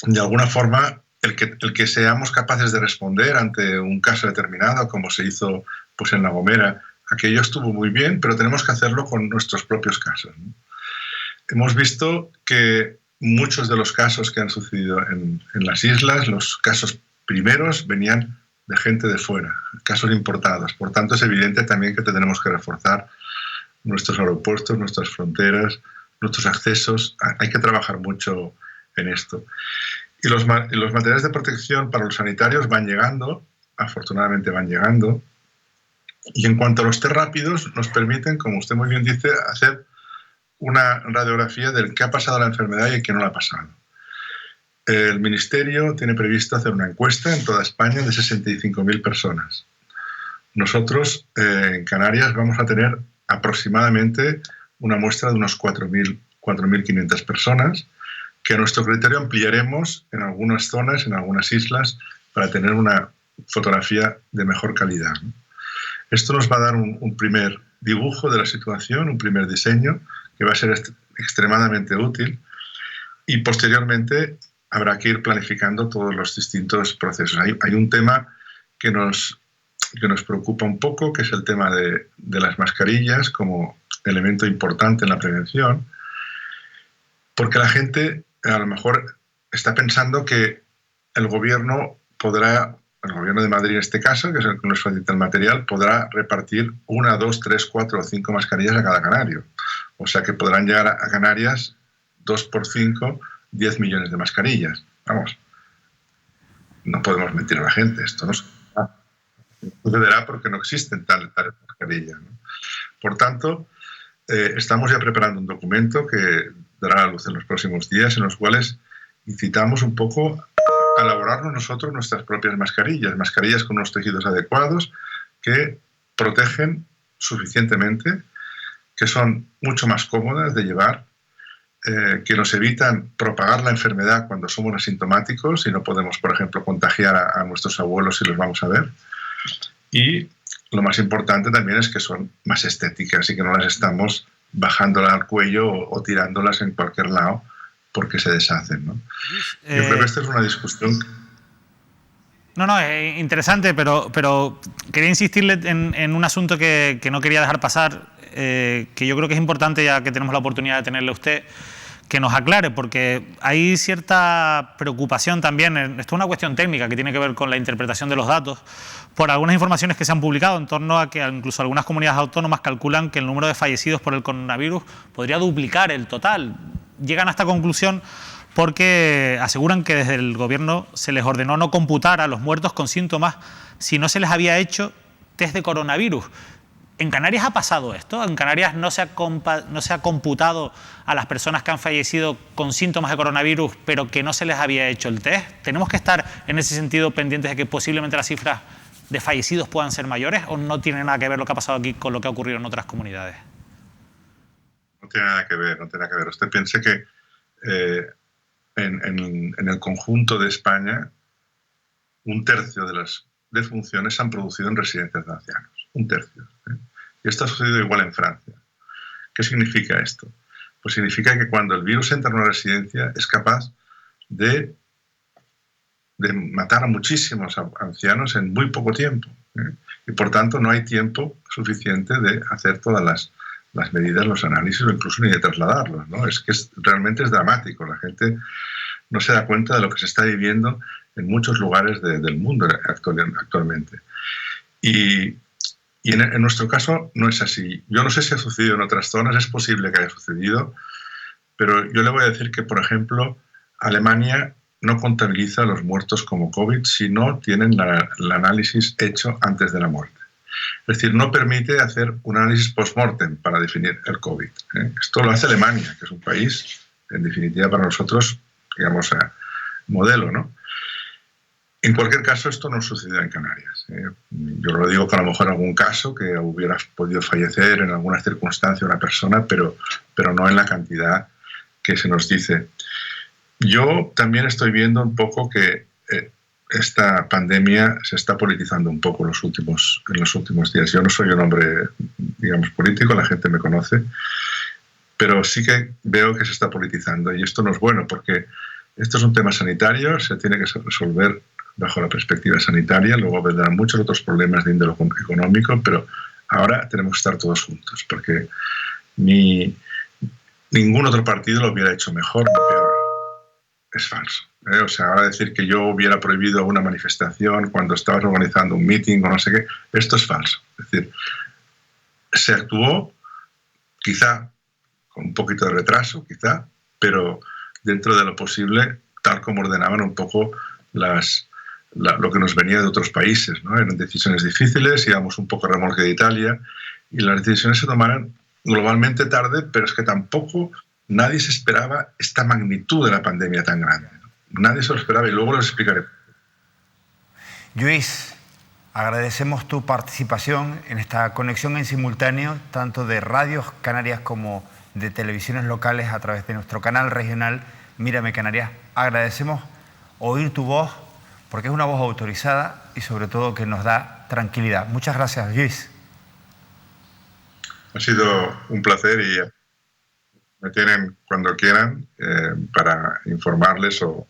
Speaker 11: de alguna forma el que seamos capaces de responder ante un caso determinado, como se hizo pues, en La Gomera, aquello estuvo muy bien, pero tenemos que hacerlo con nuestros propios casos, ¿no? Hemos visto que muchos de los casos que han sucedido en las islas, los casos primeros, venían de gente de fuera, casos importados. Por tanto, es evidente también que tenemos que reforzar nuestros aeropuertos, nuestras fronteras, nuestros accesos. Hay que trabajar mucho en esto. Y los materiales de protección para los sanitarios van llegando, afortunadamente van llegando. Y en cuanto a los test rápidos, nos permiten, como usted muy bien dice, hacer una radiografía del qué ha pasado a la enfermedad y qué no la ha pasado. El Ministerio tiene previsto hacer una encuesta en toda España de 65.000 personas. Nosotros en Canarias vamos a tener aproximadamente una muestra de unos 4.500 personas, que a nuestro criterio ampliaremos en algunas zonas, en algunas islas, para tener una fotografía de mejor calidad. Esto nos va a dar un primer dibujo de la situación, un primer diseño, que va a ser extremadamente útil, y posteriormente habrá que ir planificando todos los distintos procesos. Hay un tema que nos preocupa un poco, que es el tema de las mascarillas como elemento importante en la prevención, porque la gente a lo mejor está pensando que el gobierno de Madrid en este caso, que es el que nos facilita el material, podrá repartir 1, 2, 3, 4 o 5 mascarillas a cada canario. O sea que podrán llegar a Canarias 2 por 5, 10 millones de mascarillas. Vamos, no podemos mentir a la gente, esto no sucederá porque no existen tales mascarillas, ¿no? Por tanto, estamos ya preparando un documento que dará a la luz en los próximos días, en los cuales incitamos un poco a elaborarnos nosotros nuestras propias mascarillas con unos tejidos adecuados que protegen suficientemente, que son mucho más cómodas de llevar, que nos evitan propagar la enfermedad cuando somos asintomáticos y no podemos, por ejemplo, contagiar a nuestros abuelos si los vamos a ver. Y lo más importante también es que son más estéticas y que no las estamos bajándolas al cuello o tirándolas en cualquier lado porque se deshacen, ¿no? Yo creo que esta es una discusión.
Speaker 3: No, es interesante, pero quería insistirle en un asunto que no quería dejar pasar, que yo creo que es importante, ya que tenemos la oportunidad de tenerle a usted, que nos aclare, porque hay cierta preocupación también, esto es una cuestión técnica que tiene que ver con la interpretación de los datos, por algunas informaciones que se han publicado en torno a que incluso algunas comunidades autónomas calculan que el número de fallecidos por el coronavirus podría duplicar el total. Llegan a esta conclusión porque aseguran que desde el gobierno se les ordenó no computar a los muertos con síntomas si no se les había hecho test de coronavirus. ¿En Canarias ha pasado esto? ¿En Canarias no se ha computado a las personas que han fallecido con síntomas de coronavirus, pero que no se les había hecho el test? ¿Tenemos que estar en ese sentido pendientes de que posiblemente las cifras de fallecidos puedan ser mayores, o no tiene nada que ver lo que ha pasado aquí con lo que ha ocurrido en otras comunidades?
Speaker 11: No tiene nada que ver, no tiene nada que ver. Usted piense que en el conjunto de España, 1/3 de las defunciones se han producido en residencias de ancianos. 1/3. Y esto ha sucedido igual en Francia. ¿Qué significa esto? Pues significa que cuando el virus entra en una residencia es capaz de matar a muchísimos ancianos en muy poco tiempo. Y por tanto no hay tiempo suficiente de hacer todas las medidas, los análisis o incluso ni de trasladarlos, ¿no? Es que realmente es dramático. La gente no se da cuenta de lo que se está viviendo en muchos lugares del mundo actualmente. Y en nuestro caso no es así. Yo no sé si ha sucedido en otras zonas, es posible que haya sucedido, pero yo le voy a decir que, por ejemplo, Alemania no contabiliza a los muertos como COVID si no tienen el análisis hecho antes de la muerte. Es decir, no permite hacer un análisis post-mortem para definir el COVID. Esto lo hace Alemania, que es un país, en definitiva, para nosotros, digamos, modelo, ¿no? En cualquier caso, esto no sucedió en Canarias. Yo lo digo que a lo mejor en algún caso que hubiera podido fallecer en alguna circunstancia una persona, pero no en la cantidad que se nos dice. Yo también estoy viendo un poco que esta pandemia se está politizando un poco en los últimos días. Yo no soy un hombre, digamos, político, la gente me conoce, pero sí que veo que se está politizando y esto no es bueno porque esto es un tema sanitario, se tiene que resolver bajo la perspectiva sanitaria, luego vendrán muchos otros problemas de índole económico, pero ahora tenemos que estar todos juntos porque ningún otro partido lo hubiera hecho mejor ni peor. Es falso. O sea, ahora decir que yo hubiera prohibido una manifestación cuando estabas organizando un meeting o no sé qué, esto es falso. Es decir, se actuó quizá con un poquito de retraso, pero dentro de lo posible, tal como ordenaban un poco lo que nos venía de otros países, ¿no? Eran decisiones difíciles, íbamos un poco a remolque de Italia, y las decisiones se tomaron globalmente tarde, pero es que tampoco nadie se esperaba esta magnitud de la pandemia tan grande, ¿no? Nadie se lo esperaba, y luego lo explicaré.
Speaker 1: Lluís, agradecemos tu participación en esta conexión en simultáneo, tanto de radios canarias como de televisiones locales a través de nuestro canal regional Mírame Canarias. Agradecemos oír tu voz, porque es una voz autorizada y sobre todo que nos da tranquilidad. Muchas gracias, Lluís.
Speaker 11: Ha sido un placer y me tienen cuando quieran para informarles o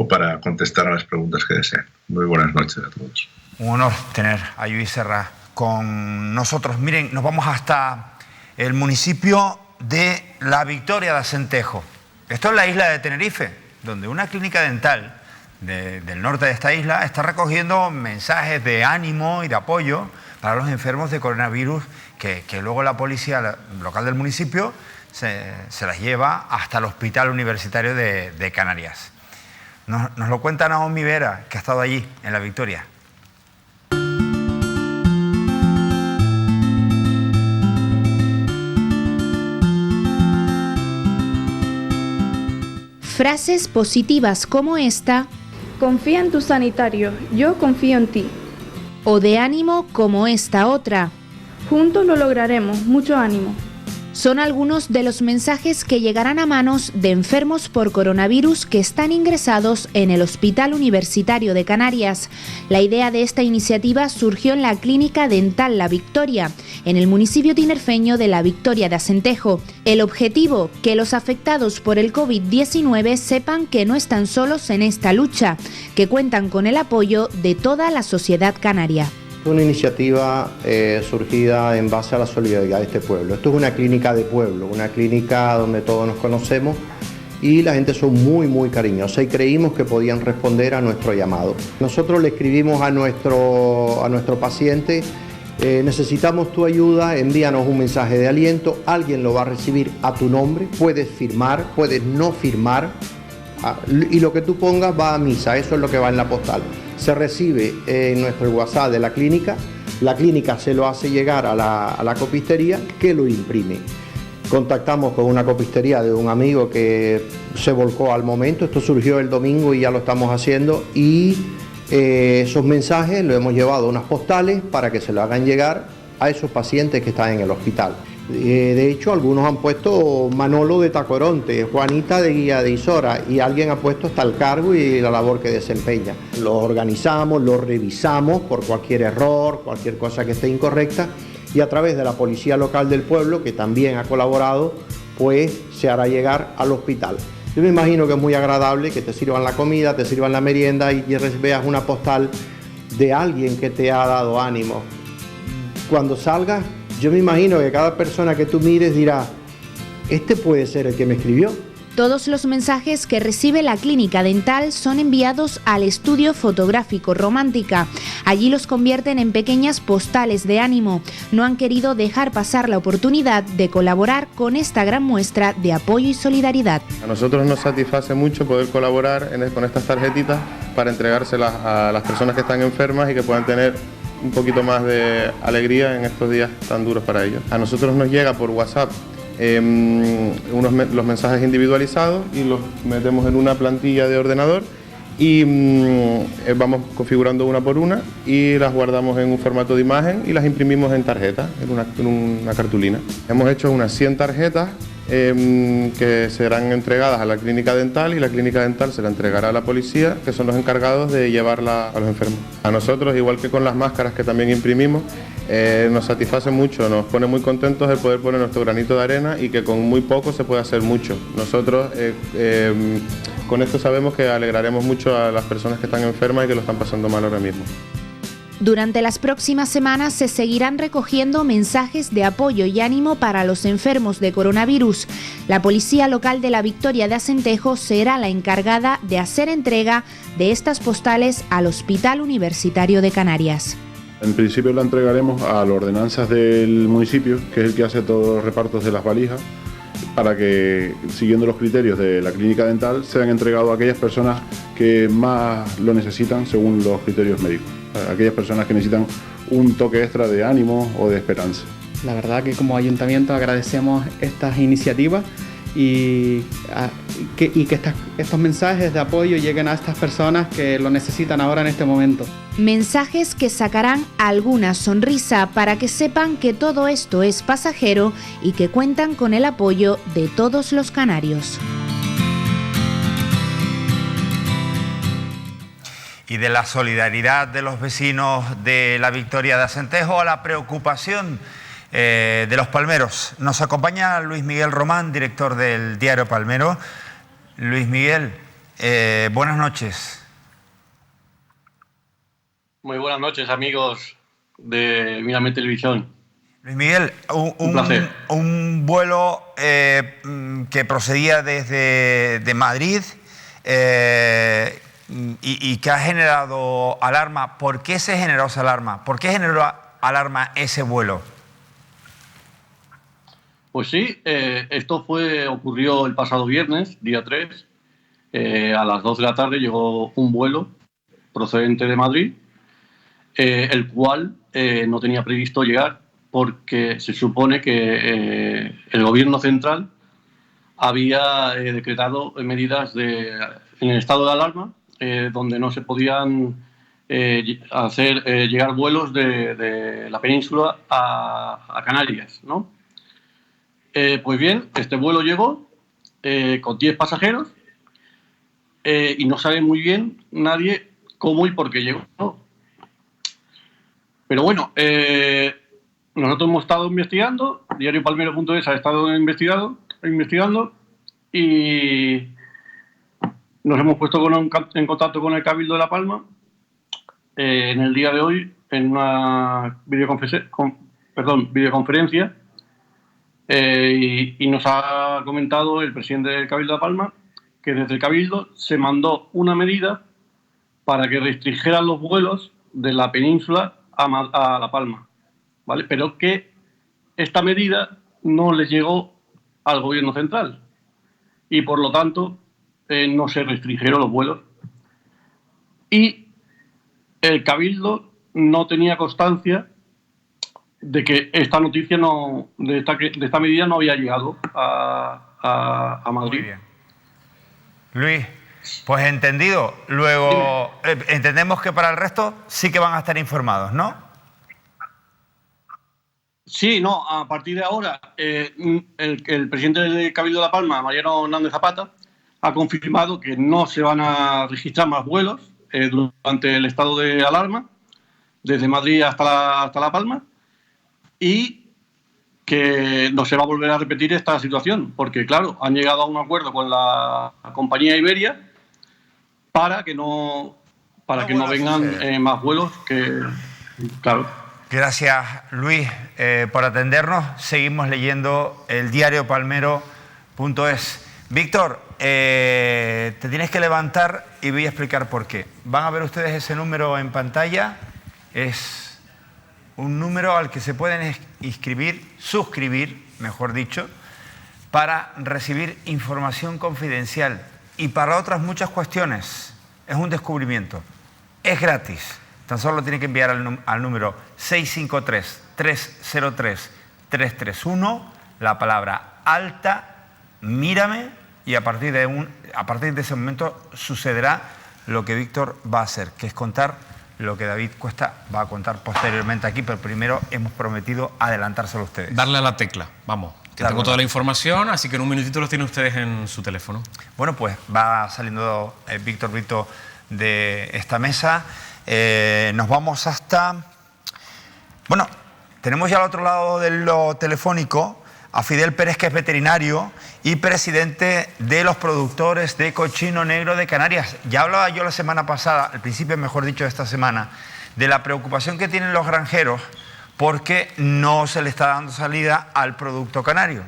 Speaker 11: para contestar a las preguntas que deseen. Muy buenas noches a todos.
Speaker 1: Un honor tener a Lluís Serra con nosotros. Miren, nos vamos hasta el municipio de La Victoria de Acentejo. Esto es la isla de Tenerife, donde una clínica dental del norte de esta isla está recogiendo mensajes de ánimo y de apoyo para los enfermos de coronavirus que luego la policía local del municipio se las lleva hasta el Hospital Universitario de Canarias. Nos lo cuenta Naomi Vera, que ha estado allí en La Victoria.
Speaker 12: Frases positivas como esta:
Speaker 13: confía en tu sanitario, yo confío en ti.
Speaker 12: O de ánimo como esta otra:
Speaker 13: juntos lo lograremos, mucho ánimo.
Speaker 12: Son algunos de los mensajes que llegarán a manos de enfermos por coronavirus que están ingresados en el Hospital Universitario de Canarias. La idea de esta iniciativa surgió en la Clínica Dental La Victoria, en el municipio tinerfeño de La Victoria de Acentejo. El objetivo, que los afectados por el COVID-19 sepan que no están solos en esta lucha, que cuentan con el apoyo de toda la sociedad canaria.
Speaker 14: Una iniciativa surgida en base a la solidaridad de este pueblo. Esto es una clínica de pueblo, una clínica donde todos nos conocemos y la gente son muy cariñosa y creímos que podían responder a nuestro llamado. Nosotros le escribimos a nuestro paciente: necesitamos tu ayuda, envíanos un mensaje de aliento, alguien lo va a recibir a tu nombre, puedes firmar, puedes no firmar, y lo que tú pongas va a misa, eso es lo que va en la postal. Se recibe en nuestro WhatsApp de la clínica se lo hace llegar a la copistería, que lo imprime. Contactamos con una copistería de un amigo que se volcó al momento, esto surgió el domingo y ya lo estamos haciendo, y esos mensajes los hemos llevado a unas postales para que se lo hagan llegar a esos pacientes que están en el hospital. De hecho, algunos han puesto Manolo de Tacoronte, Juanita de Guía de Isora, y alguien ha puesto hasta el cargo y la labor que desempeña. Los organizamos, los revisamos por cualquier error, cualquier cosa que esté incorrecta, y a través de la policía local del pueblo, que también ha colaborado, pues se hará llegar al hospital. Yo me imagino que es muy agradable que te sirvan la comida, te sirvan la merienda y veas una postal de alguien que te ha dado ánimo. Cuando salgas, yo me imagino que cada persona que tú mires dirá: este puede ser el que me escribió.
Speaker 12: Todos los mensajes que recibe la clínica dental son enviados al estudio fotográfico Romántica. Allí los convierten en pequeñas postales de ánimo. No han querido dejar pasar la oportunidad de colaborar con esta gran muestra de apoyo y solidaridad.
Speaker 15: A nosotros nos satisface mucho poder colaborar con estas tarjetitas para entregárselas a las personas que están enfermas y que puedan tener un poquito más de alegría en estos días tan duros para ellos. A nosotros nos llega por WhatsApp los mensajes individualizados y los metemos en una plantilla de ordenador y vamos configurando una por una y las guardamos en un formato de imagen y las imprimimos en tarjeta, en una cartulina. Hemos hecho unas 100 tarjetas que serán entregadas a la clínica dental y la clínica dental se la entregará a la policía, que son los encargados de llevarla a los enfermos. A nosotros, igual que con las máscaras que también imprimimos, nos satisface mucho, nos pone muy contentos de poder poner nuestro granito de arena y que con muy poco se puede hacer mucho. Nosotros con esto sabemos que alegraremos mucho a las personas que están enfermas y que lo están pasando mal ahora mismo.
Speaker 12: Durante las próximas semanas se seguirán recogiendo mensajes de apoyo y ánimo para los enfermos de coronavirus. La policía local de La Victoria de Acentejo será la encargada de hacer entrega de estas postales al Hospital Universitario de Canarias.
Speaker 15: En principio la entregaremos a las ordenanzas del municipio, que es el que hace todos los repartos de las valijas, para que, siguiendo los criterios de la clínica dental, sean entregados a aquellas personas que más lo necesitan según los criterios médicos, a aquellas personas que necesitan un toque extra de ánimo o de esperanza.
Speaker 16: La verdad que como ayuntamiento agradecemos estas iniciativas y que estos mensajes de apoyo lleguen a estas personas que lo necesitan ahora en este momento.
Speaker 12: Mensajes que sacarán alguna sonrisa para que sepan que todo esto es pasajero y que cuentan con el apoyo de todos los canarios.
Speaker 1: Y de la solidaridad de los vecinos de la Victoria de Acentejo a la preocupación de los palmeros. Nos acompaña Luis Miguel Román, director del diario Palmero. Luis Miguel, buenas noches.
Speaker 17: Muy buenas noches, amigos de Mírame Televisión.
Speaker 1: Luis Miguel, un vuelo que procedía desde Madrid y que ha generado alarma. ¿Por qué se generó esa alarma? ¿Por qué generó alarma ese vuelo?
Speaker 17: Pues sí, esto ocurrió el pasado viernes, día 3, a las 2 de la tarde llegó un vuelo procedente de Madrid, el cual no tenía previsto llegar porque se supone que el gobierno central había decretado medidas en el estado de alarma, donde no se podían llegar vuelos de la península a Canarias, ¿no? Pues bien, este vuelo llegó con 10 pasajeros y no sabe muy bien nadie cómo y por qué llegó. Pero bueno, nosotros hemos estado investigando, diariopalmero.es ha estado investigando y nos hemos puesto en contacto con el Cabildo de La Palma en el día de hoy en una videoconferencia. Y nos ha comentado el presidente del Cabildo de La Palma que desde el Cabildo se mandó una medida para que restringieran los vuelos de la península a La Palma, ¿vale? Pero que esta medida no les llegó al gobierno central y por lo tanto no se restringieron los vuelos y el Cabildo no tenía constancia de que esta noticia de esta medida no había llegado a Madrid.
Speaker 1: Muy bien. Luis, pues entendido. Luego, entendemos que para el resto sí que van a estar informados, ¿no?
Speaker 17: Sí, no, a partir de ahora, el presidente del Cabildo de La Palma, Mariano Hernández Zapata, ha confirmado que no se van a registrar más vuelos durante el estado de alarma, desde Madrid hasta La Palma, y que no se va a volver a repetir esta situación, porque claro, han llegado a un acuerdo con la compañía Iberia para que no vengan más vuelos que claro.
Speaker 1: Gracias, Luis, por atendernos. Seguimos leyendo el diario palmero.es. Víctor, te tienes que levantar y voy a explicar por qué. Van a ver ustedes ese número en pantalla. Es un número al que se pueden suscribir, mejor dicho, para recibir información confidencial y para otras muchas cuestiones. Es un descubrimiento. Es gratis. Tan solo tiene que enviar al número 653-303-331 la palabra alta, mírame, y a partir de ese momento sucederá lo que Víctor va a hacer, que es contar lo que David Cuesta va a contar posteriormente aquí, pero primero hemos prometido adelantárselo a ustedes.
Speaker 4: Darle a la tecla, vamos, que tengo toda la información, así que en un minutito los tienen ustedes en su teléfono.
Speaker 1: Bueno, pues va saliendo Víctor Brito de esta mesa. Nos vamos hasta... Bueno, tenemos ya al otro lado de lo telefónico a Fidel Pérez, que es veterinario y presidente de los productores de cochino negro de Canarias. Ya hablaba yo la semana pasada, al principio mejor dicho de esta semana, de la preocupación que tienen los granjeros porque no se le está dando salida al producto canario.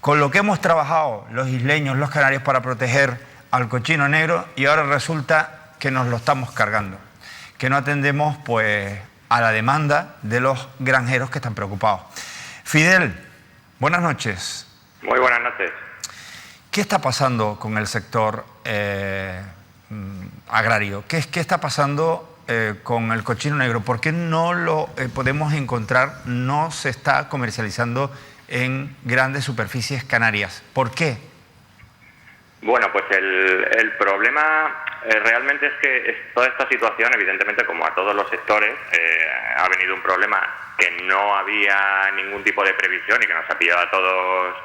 Speaker 1: Con lo que hemos trabajado los isleños, los canarios, para proteger al cochino negro, y ahora resulta que nos lo estamos cargando, que no atendemos pues a la demanda de los granjeros que están preocupados. Fidel, buenas noches.
Speaker 18: Muy buenas noches.
Speaker 1: ¿Qué está pasando con el sector agrario? ¿Qué está pasando con el cochino negro? ¿Por qué no lo podemos encontrar, no se está comercializando en grandes superficies canarias? ¿Por qué?
Speaker 18: Bueno, pues el problema realmente es que toda esta situación, evidentemente, como a todos los sectores, ha venido un problema que no había ningún tipo de previsión y que nos ha pillado a todos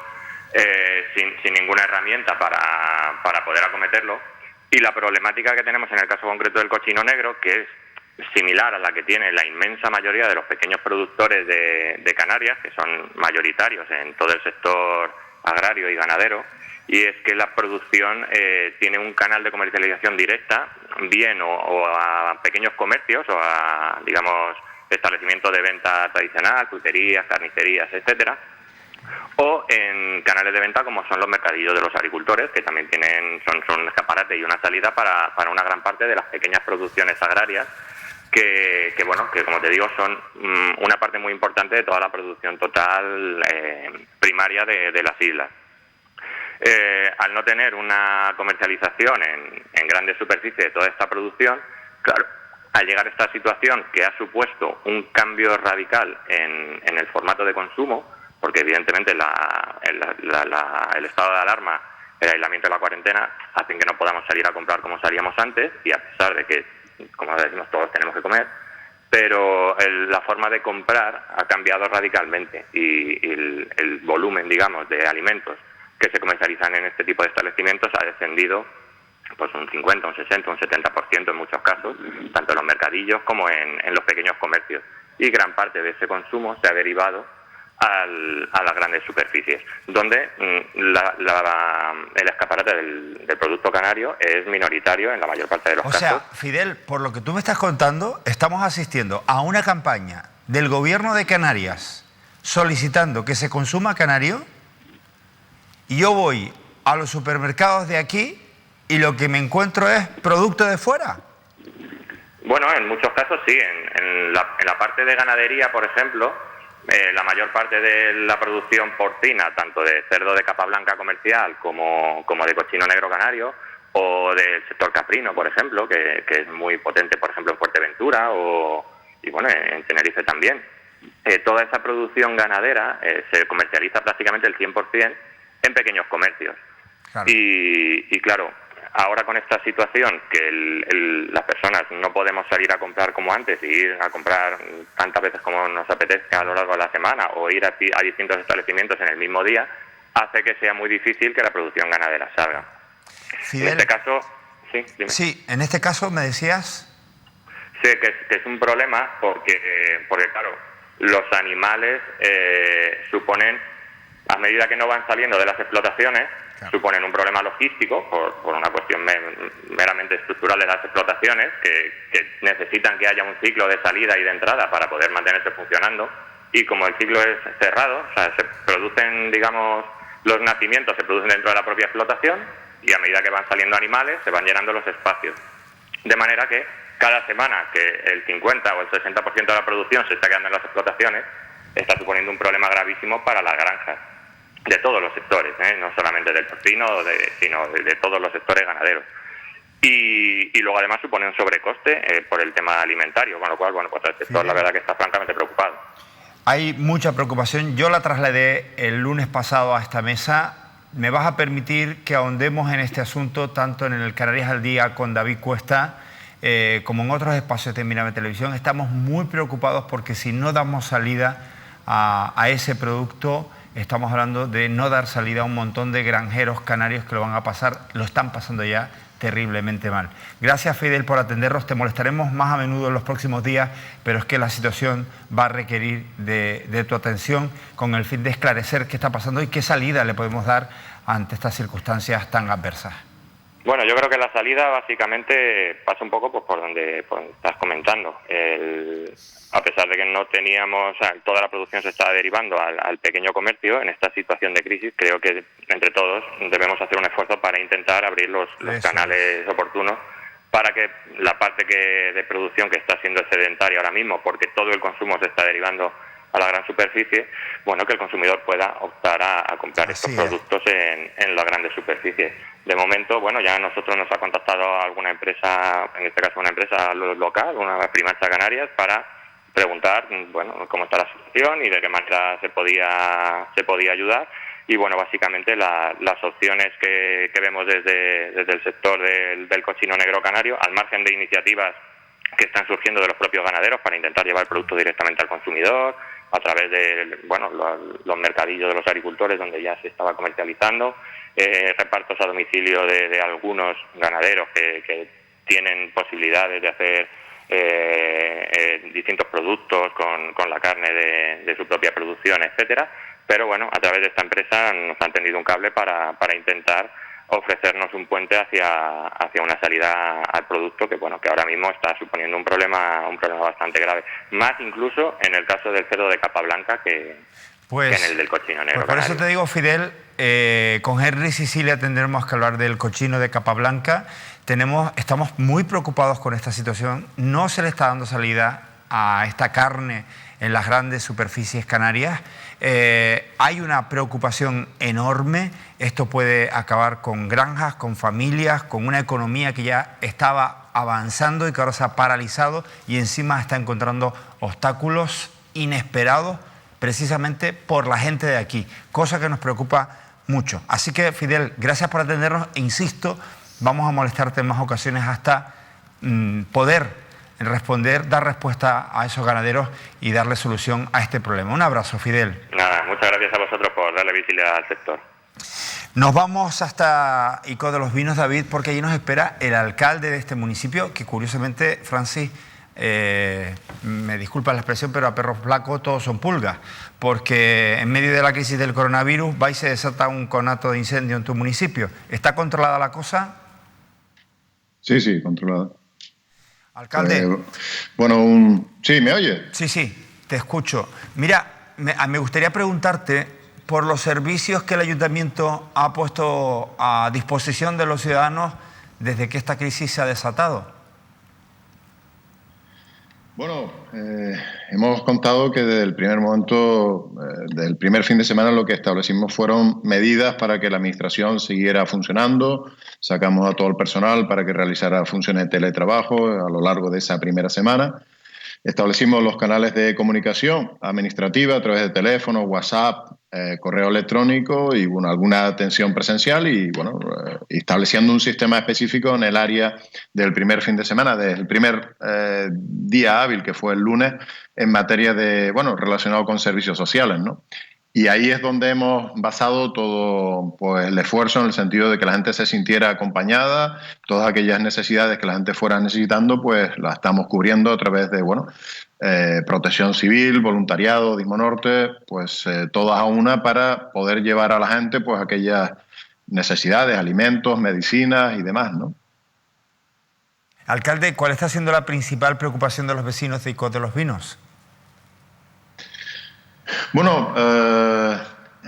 Speaker 18: sin ninguna herramienta para poder acometerlo. Y la problemática que tenemos en el caso concreto del cochino negro, que es similar a la que tiene la inmensa mayoría de los pequeños productores de Canarias, que son mayoritarios en todo el sector agrario y ganadero, y es que la producción tiene un canal de comercialización directa, bien o a pequeños comercios o a, digamos, establecimientos de venta tradicional, fruterías, carnicerías, etcétera, o en canales de venta como son los mercadillos de los agricultores, que también son un escaparate y una salida para una gran parte de las pequeñas producciones agrarias que como te digo son una parte muy importante de toda la producción total primaria de las islas. Al no tener una comercialización en grandes superficies de toda esta producción, claro, al llegar a esta situación que ha supuesto un cambio radical en el formato de consumo, porque evidentemente el estado de alarma, el aislamiento y la cuarentena hacen que no podamos salir a comprar como salíamos antes, y a pesar de que, como decimos, todos tenemos que comer, pero la forma de comprar ha cambiado radicalmente y el volumen, digamos, de alimentos que se comercializan en este tipo de establecimientos ha descendido pues un 50, un 60, un 70% en muchos casos, tanto en los mercadillos como en los pequeños comercios. Y gran parte de ese consumo se ha derivado a las grandes superficies, donde el escaparate del producto canario es minoritario en la mayor parte de los casos.
Speaker 1: O sea, Fidel, por lo que tú me estás contando, estamos asistiendo a una campaña del gobierno de Canarias solicitando que se consuma canario, y yo voy a los supermercados de aquí y lo que me encuentro es producto de fuera.
Speaker 18: Bueno, en muchos casos sí. En la parte de ganadería, por ejemplo, la mayor parte de la producción porcina, tanto de cerdo de capa blanca comercial como de cochino negro canario, o del sector caprino, por ejemplo, que es muy potente, por ejemplo, en Fuerteventura y bueno, en Tenerife también. Toda esa producción ganadera se comercializa prácticamente el 100% en pequeños comercios. Claro. Y claro, ahora con esta situación que las personas no podemos salir a comprar como antes y ir a comprar tantas veces como nos apetezca a lo largo de la semana o ir a distintos establecimientos en el mismo día, hace que sea muy difícil que la producción ganadera salga.
Speaker 1: Fidel,
Speaker 18: en este caso, sí, dime.
Speaker 1: Sí, en este caso me decías...
Speaker 18: Sí, que es un problema porque claro, los animales suponen, a medida que no van saliendo de las explotaciones, claro, suponen un problema logístico por una cuestión meramente estructural de las explotaciones, que necesitan que haya un ciclo de salida y de entrada para poder mantenerse funcionando, y como el ciclo es cerrado, o sea, se producen, digamos, los nacimientos se producen dentro de la propia explotación, y a medida que van saliendo animales se van llenando los espacios. De manera que cada semana que el 50 o el 60% de la producción se está quedando en las explotaciones, está suponiendo un problema gravísimo para las granjas de todos los sectores, no solamente del porcino, sino de todos los sectores ganaderos. Y luego además supone un sobrecoste por el tema alimentario, con lo cual, bueno, pues el sector sí, la verdad que está francamente preocupado.
Speaker 1: Hay mucha preocupación. Yo la trasladé el lunes pasado a esta mesa. ¿Me vas a permitir que ahondemos en este asunto tanto en el Canarias al Día con David Cuesta como en otros espacios de Mírame Televisión? Estamos muy preocupados porque si no damos salida a ese producto, estamos hablando de no dar salida a un montón de granjeros canarios que lo están pasando ya terriblemente mal. Gracias, Fidel, por atendernos. Te molestaremos más a menudo en los próximos días, pero es que la situación va a requerir de tu atención con el fin de esclarecer qué está pasando y qué salida le podemos dar ante estas circunstancias tan adversas.
Speaker 18: Bueno, yo creo que la salida básicamente pasa un poco pues, por donde estás comentando. A pesar de que no teníamos, o sea, toda la producción se está derivando al pequeño comercio, en esta situación de crisis creo que entre todos debemos hacer un esfuerzo para intentar abrir los canales oportunos para que la parte de producción que está siendo sedentaria ahora mismo, porque todo el consumo se está derivando a la gran superficie, bueno, que el consumidor pueda optar a comprar estos productos en las grandes superficies. De momento, bueno, ya a nosotros nos ha contactado alguna empresa, en este caso una empresa local, una Primacha Canarias, para preguntar, bueno, cómo está la situación y de qué manera se podía ayudar. Y bueno, básicamente las opciones que vemos desde el sector del cochino negro canario, al margen de iniciativas que están surgiendo de los propios ganaderos para intentar llevar el producto directamente al consumidor, a través de los mercadillos de los agricultores donde ya se estaba comercializando, repartos a domicilio de algunos ganaderos que tienen posibilidades de hacer distintos productos con la carne de su propia producción, etcétera. Pero bueno, a través de esta empresa nos han tendido un cable para intentar ofrecernos un puente hacia una salida al producto que bueno, que ahora mismo está suponiendo un problema bastante grave, más incluso en el caso del cerdo de capa blanca que en el del cochino negro.
Speaker 1: Pues por eso te digo, Fidel, con Henry Sicilia tendremos que hablar del cochino de capa blanca. Estamos muy preocupados con esta situación, no se le está dando salida a esta carne en las grandes superficies canarias. Hay una preocupación enorme. Esto puede acabar con granjas, con familias, con una economía que ya estaba avanzando y que ahora se ha paralizado y encima está encontrando obstáculos inesperados precisamente por la gente de aquí, cosa que nos preocupa mucho. Así que, Fidel, gracias por atendernos e insisto, vamos a molestarte en más ocasiones hasta poder dar respuesta a esos ganaderos y darle solución a este problema. Un abrazo, Fidel.
Speaker 18: Nada, muchas gracias a vosotros por darle visibilidad al sector.
Speaker 1: Nos vamos hasta Ico de los Vinos, David, porque allí nos espera el alcalde de este municipio, que curiosamente, Francis, me disculpa la expresión, pero a perro flaco todos son pulgas, porque en medio de la crisis del coronavirus va y se desata un conato de incendio en tu municipio. ¿Está controlada la cosa?
Speaker 19: Sí, controlada.
Speaker 1: Alcalde.
Speaker 19: ¿Sí, me oye?
Speaker 1: Sí, te escucho. Mira, me gustaría preguntarte por los servicios que el ayuntamiento ha puesto a disposición de los ciudadanos desde que esta crisis se ha desatado.
Speaker 19: Bueno, hemos contado que desde el primer momento, del primer fin de semana, lo que establecimos fueron medidas para que la administración siguiera funcionando. Sacamos a todo el personal para que realizara funciones de teletrabajo a lo largo de esa primera semana. Establecimos los canales de comunicación administrativa a través de teléfono, WhatsApp, correo electrónico y alguna atención presencial y estableciendo un sistema específico en el área del primer fin de semana, desde el primer día hábil que fue el lunes en materia de relacionado con servicios sociales, ¿no? Y ahí es donde hemos basado todo el esfuerzo en el sentido de que la gente se sintiera acompañada, todas aquellas necesidades que la gente fuera necesitando, pues las estamos cubriendo a través de, protección civil, voluntariado, Dismonorte, todas a una para poder llevar a la gente pues aquellas necesidades, alimentos, medicinas y demás, ¿no?
Speaker 1: Alcalde, ¿cuál está siendo la principal preocupación de los vecinos de Ico de los Vinos?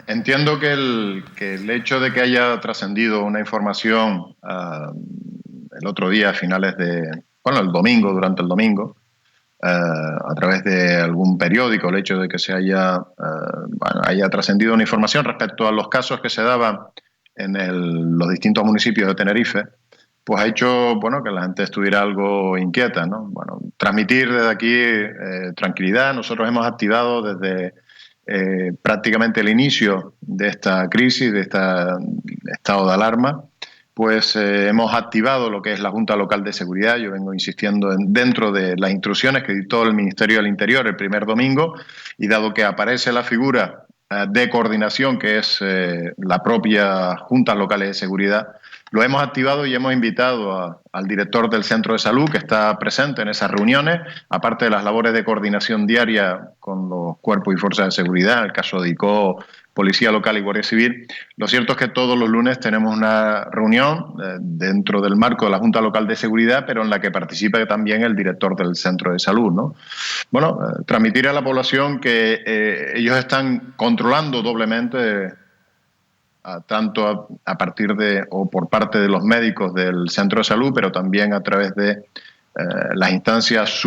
Speaker 19: Entiendo que el hecho de que haya trascendido una información el otro día, a finales de, el domingo, durante el domingo, a través de algún periódico, el hecho de que se haya trascendido una información respecto a los casos que se daban en los distintos municipios de Tenerife, pues ha hecho que la gente estuviera algo inquieta, ¿no? Transmitir desde aquí tranquilidad. Nosotros hemos activado desde prácticamente el inicio de esta crisis, de este estado de alarma, hemos activado lo que es la Junta Local de Seguridad. Yo vengo insistiendo dentro de las instrucciones que dictó el Ministerio del Interior el primer domingo, y dado que aparece la figura de coordinación que es la propia Junta Local de Seguridad, lo hemos activado y hemos invitado al director del Centro de Salud, que está presente en esas reuniones, aparte de las labores de coordinación diaria con los cuerpos y fuerzas de seguridad, en el caso de ICO, Policía Local y Guardia Civil. Lo cierto es que todos los lunes tenemos una reunión dentro del marco de la Junta Local de Seguridad, pero en la que participa también el director del Centro de Salud, ¿no? Transmitir a la población que ellos están controlando doblemente tanto a partir de o por parte de los médicos del centro de salud, pero también a través de las instancias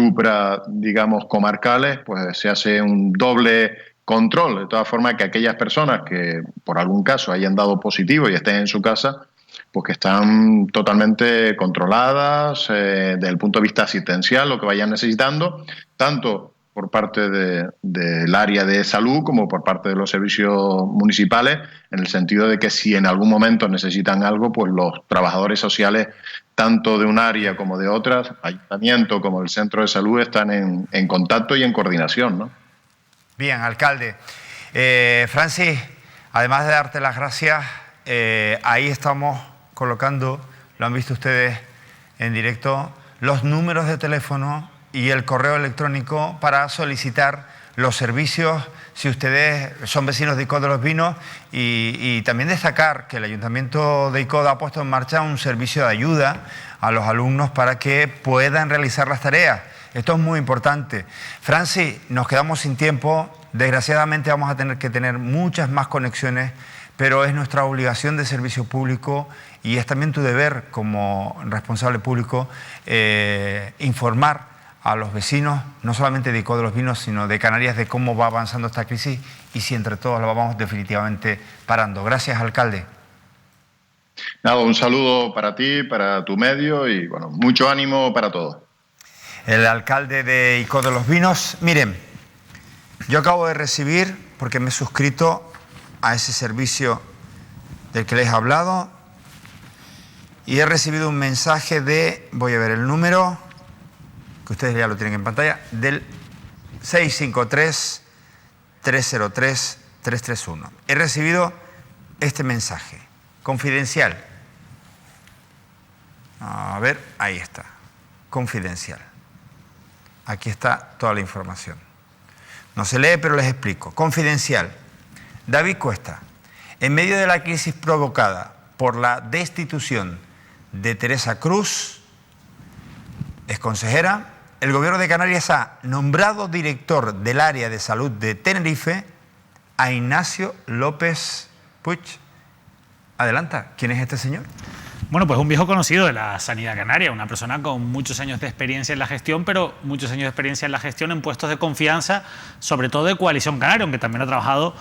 Speaker 19: digamos, comarcales, pues se hace un doble control, de todas formas que aquellas personas que por algún caso hayan dado positivo y estén en su casa, pues que están totalmente controladas desde el punto de vista asistencial, lo que vayan necesitando, tanto por parte del área de salud como por parte de los servicios municipales, en el sentido de que si en algún momento necesitan algo, pues los trabajadores sociales, tanto de un área como de otras, ayuntamiento como el centro de salud, están en contacto y en coordinación, ¿no?
Speaker 1: Bien, alcalde. Francis, además de darte las gracias, ahí estamos colocando, lo han visto ustedes en directo, los números de teléfono y el correo electrónico para solicitar los servicios si ustedes son vecinos de Icod de los Vinos, y también destacar que el Ayuntamiento de Icod ha puesto en marcha un servicio de ayuda a los alumnos para que puedan realizar las tareas. Esto es muy importante. Francis, nos quedamos sin tiempo, desgraciadamente vamos a tener que tener muchas más conexiones, pero es nuestra obligación de servicio público y es también tu deber como responsable público informar a los vecinos, no solamente de Icod de los Vinos, sino de Canarias, de cómo va avanzando esta crisis y si entre todos la vamos definitivamente parando. Gracias, alcalde.
Speaker 19: Nada, un saludo para ti, para tu medio y bueno, mucho ánimo para todos.
Speaker 1: El alcalde de Icod de los Vinos. Miren, yo acabo de recibir, porque me he suscrito a ese servicio del que les he hablado, y he recibido un mensaje de, voy a ver el número, que ustedes ya lo tienen en pantalla, del 653-303-331. He recibido este mensaje, confidencial. A ver, ahí está, confidencial. Aquí está toda la información. No se lee, pero les explico. Confidencial. David Cuesta, en medio de la crisis provocada por la destitución de Teresa Cruz, es consejera, el Gobierno de Canarias ha nombrado director del área de salud de Tenerife a Ignacio López Puig. Adelanta, ¿quién es este señor?
Speaker 3: Bueno, pues un viejo conocido de la sanidad canaria, una persona con muchos años de experiencia en la gestión, pero muchos años de experiencia en la gestión en puestos de confianza, sobre todo de Coalición Canaria, aunque también ha trabajado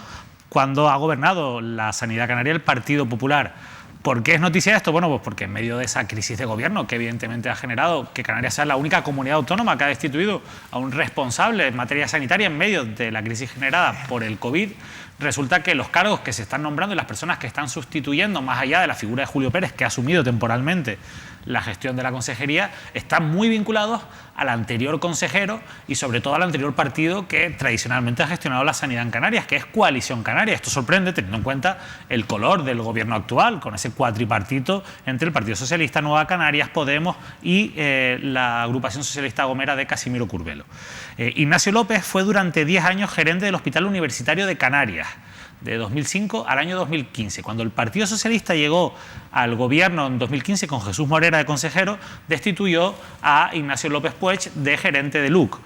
Speaker 3: cuando ha gobernado la sanidad canaria el Partido Popular. ¿Por qué es noticia esto? Bueno, pues porque en medio de esa crisis de gobierno que evidentemente ha generado que Canarias sea la única comunidad autónoma que ha destituido a un responsable en materia sanitaria en medio de la crisis generada por el COVID, resulta que los cargos que se están nombrando y las personas que están sustituyendo, más allá de la figura de Julio Pérez, que ha asumido temporalmente la gestión de la consejería, están muy vinculados al anterior consejero y sobre todo al anterior partido que tradicionalmente ha gestionado la sanidad en Canarias, que es Coalición Canaria. Esto sorprende teniendo en cuenta el color del gobierno actual, con ese cuatripartito entre el Partido Socialista, Nueva Canarias, Podemos y la agrupación socialista Gomera de Casimiro Curbelo. Ignacio López fue durante 10 años gerente del Hospital Universitario de Canarias, de 2005 al año 2015. Cuando el Partido Socialista llegó al gobierno en 2015 con Jesús Morera de consejero, destituyó a Ignacio López Puig de gerente de LUC.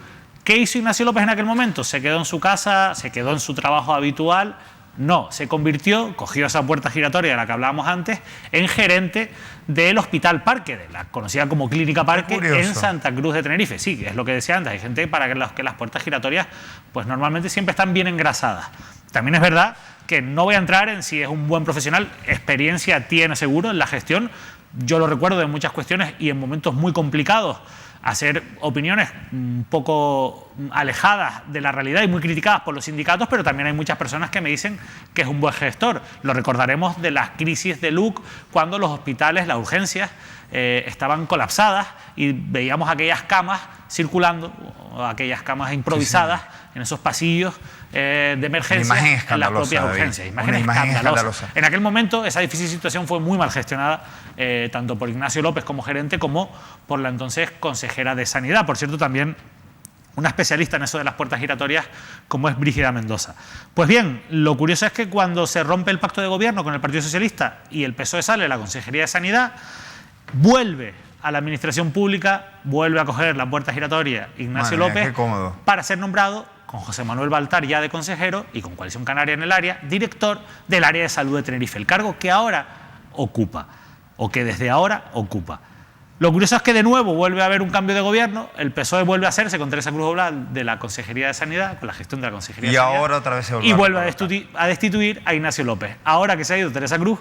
Speaker 3: ¿Qué hizo Ignacio López en aquel momento? ¿Se quedó en su casa? ¿Se quedó en su trabajo habitual? No, se convirtió, cogió esa puerta giratoria de la que hablábamos antes, en gerente del Hospital Parque, de la conocida como Clínica Parque, en Santa Cruz de Tenerife. Sí, es lo que decía antes, hay gente para que las puertas giratorias pues normalmente siempre están bien engrasadas. También es verdad que no voy a entrar en si es un buen profesional, experiencia tiene seguro en la gestión. Yo lo recuerdo en muchas cuestiones y en momentos muy complicados, hacer opiniones un poco alejadas de la realidad y muy criticadas por los sindicatos, pero también hay muchas personas que me dicen que es un buen gestor. Lo recordaremos de las crisis de LUC, cuando los hospitales, las urgencias, estaban colapsadas y veíamos aquellas camas circulando, aquellas camas improvisadas en esos pasillos de emergencia en las propias urgencias. Imagen escandalosa. En aquel momento esa difícil situación fue muy mal gestionada, tanto por Ignacio López como gerente como por la entonces consejera de Sanidad. Por cierto, también una especialista en eso de las puertas giratorias como es Brígida Mendoza. Pues bien, lo curioso es que cuando se rompe el pacto de gobierno con el Partido Socialista y el PSOE sale de la Consejería de Sanidad, vuelve a la administración pública, vuelve a coger la puerta giratoria Ignacio López para ser nombrado con José Manuel Baltar ya de consejero y con Coalición Canaria en el área, director del área de salud de Tenerife, el cargo que ahora ocupa, o que desde ahora ocupa. Lo curioso es que de nuevo vuelve a haber un cambio de gobierno, el PSOE vuelve a hacerse con Teresa Cruz Oblal de la Consejería de Sanidad, con la gestión de la Consejería de Sanidad.
Speaker 1: Y ahora otra vez se
Speaker 3: vuelve a destituir a Ignacio López. Ahora que se ha ido Teresa Cruz,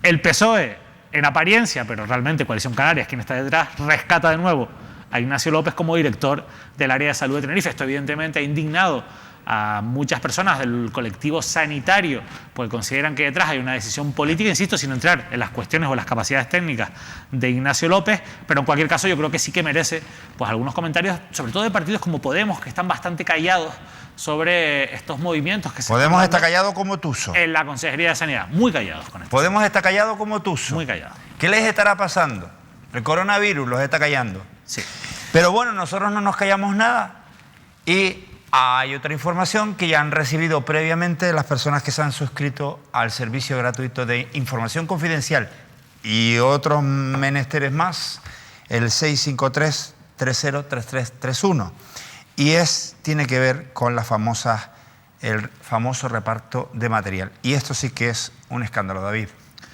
Speaker 3: el PSOE, en apariencia, pero realmente Coalición Canaria es quien está detrás, rescata de nuevo a Ignacio López como director del área de salud de Tenerife. Esto evidentemente ha indignado a muchas personas del colectivo sanitario, porque consideran que detrás hay una decisión política, insisto, sin entrar en las cuestiones o las capacidades técnicas de Ignacio López, pero en cualquier caso yo creo que sí que merece pues algunos comentarios, sobre todo de partidos como Podemos, que están bastante callados sobre estos movimientos que se
Speaker 1: Podemos estar callados como Tuso.
Speaker 3: En la Consejería de Sanidad, muy callados con esto.
Speaker 1: Podemos estar callados como Tuso.
Speaker 3: Muy callados.
Speaker 1: ¿Qué les estará pasando? El coronavirus los está callando.
Speaker 3: Sí.
Speaker 1: Pero bueno, nosotros no nos callamos nada y hay otra información que ya han recibido previamente las personas que se han suscrito al servicio gratuito de información confidencial y otros menesteres más, el 653-303331. Y tiene que ver con el famoso reparto de material. Y esto sí que es un escándalo, David.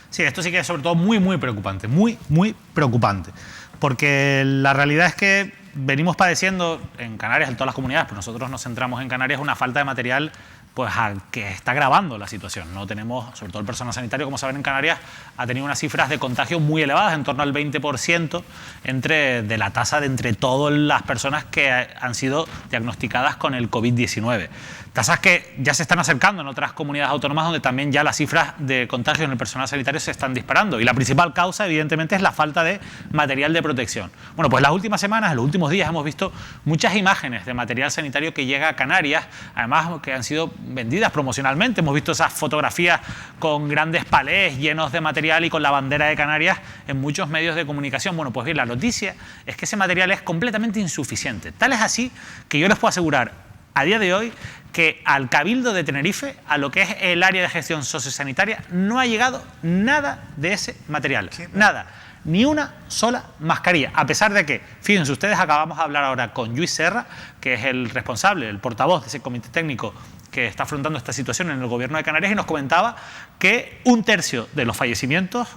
Speaker 3: Sí, esto sí que es sobre todo muy, muy preocupante, muy, muy preocupante. Porque la realidad es que venimos padeciendo en Canarias, en todas las comunidades, pues nosotros nos centramos en Canarias, una falta de material pues que está agravando la situación. No tenemos, sobre todo el personal sanitario, como saben, en Canarias ha tenido unas cifras de contagio muy elevadas, en torno al 20% de la tasa de entre todas las personas que han sido diagnosticadas con el COVID-19. Tasas que ya se están acercando en otras comunidades autónomas donde también ya las cifras de contagio en el personal sanitario se están disparando. Y la principal causa, evidentemente, es la falta de material de protección. Bueno, pues las últimas semanas, en los últimos días, hemos visto muchas imágenes de material sanitario que llega a Canarias, además que han sido vendidas promocionalmente. Hemos visto esas fotografías con grandes palés llenos de material y con la bandera de Canarias en muchos medios de comunicación. Bueno, pues bien, la noticia es que ese material es completamente insuficiente. Tal es así que yo les puedo asegurar a día de hoy que al Cabildo de Tenerife, a lo que es el área de gestión sociosanitaria, no ha llegado nada de ese material. Nada. Ni una sola mascarilla. A pesar de que, fíjense ustedes, acabamos de hablar ahora con Lluís Serra, que es el responsable, el portavoz de ese comité técnico que está afrontando esta situación en el gobierno de Canarias, y nos comentaba que 1/3 de los fallecimientos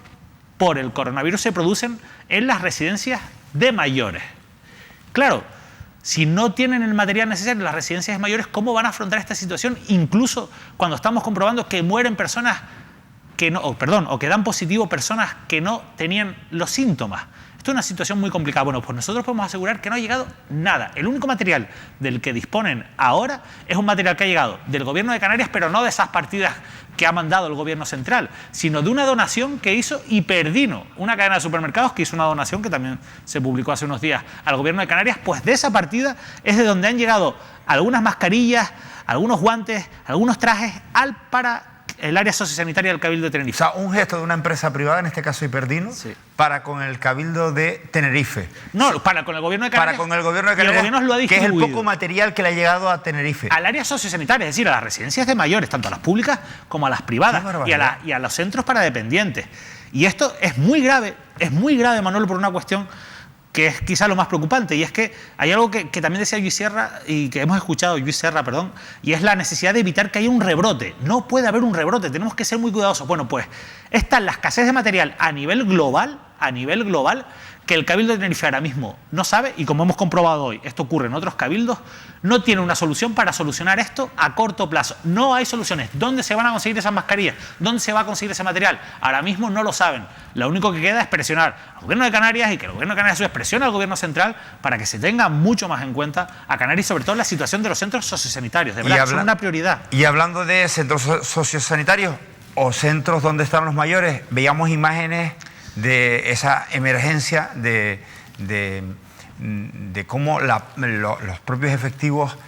Speaker 3: por el coronavirus se producen en las residencias de mayores. Claro, si no tienen el material necesario en las residencias de mayores, ¿cómo van a afrontar esta situación? Incluso cuando estamos comprobando que mueren personas que no, o que dan positivo personas que no tenían los síntomas. Esto es una situación muy complicada. Bueno, pues nosotros podemos asegurar que no ha llegado nada. El único material del que disponen ahora es un material que ha llegado del gobierno de Canarias, pero no de esas partidas que ha mandado el gobierno central, sino de una donación que hizo Hiperdino, una cadena de supermercados que hizo una donación que también se publicó hace unos días al gobierno de Canarias. Pues de esa partida es de donde han llegado algunas mascarillas, algunos guantes, algunos trajes para el área sociosanitaria del Cabildo de Tenerife.
Speaker 1: O sea, un gesto de una empresa privada, en este caso Hiperdino, sí, para con el Cabildo de Tenerife.
Speaker 3: No, para con el gobierno de Canarias.
Speaker 1: Para con el gobierno de Canarias,
Speaker 3: lo ha
Speaker 1: que es el poco material que le ha llegado a Tenerife.
Speaker 3: Al área sociosanitaria, es decir, a las residencias de mayores, tanto a las públicas como a las privadas, y a los centros para dependientes. Y esto es muy grave, Manolo, por una cuestión que es quizá lo más preocupante, y es que hay algo que también decía Lluís Serra, y que hemos escuchado Lluís Serra, y es la necesidad de evitar que haya un rebrote. No puede haber un rebrote, tenemos que ser muy cuidadosos. Bueno, pues esta es la escasez de material a nivel global, que el Cabildo de Tenerife ahora mismo no sabe, y como hemos comprobado hoy, esto ocurre en otros cabildos, no tiene una solución para solucionar esto a corto plazo. No hay soluciones. ¿Dónde se van a conseguir esas mascarillas? ¿Dónde se va a conseguir ese material? Ahora mismo no lo saben. Lo único que queda es presionar al gobierno de Canarias, y que el gobierno de Canarias presione al gobierno central para que se tenga mucho más en cuenta a Canarias, y sobre todo la situación de los centros sociosanitarios. De verdad, son una prioridad.
Speaker 1: Y hablando de centros sociosanitarios o centros donde están los mayores, veíamos imágenes de esa emergencia, de cómo los propios efectivos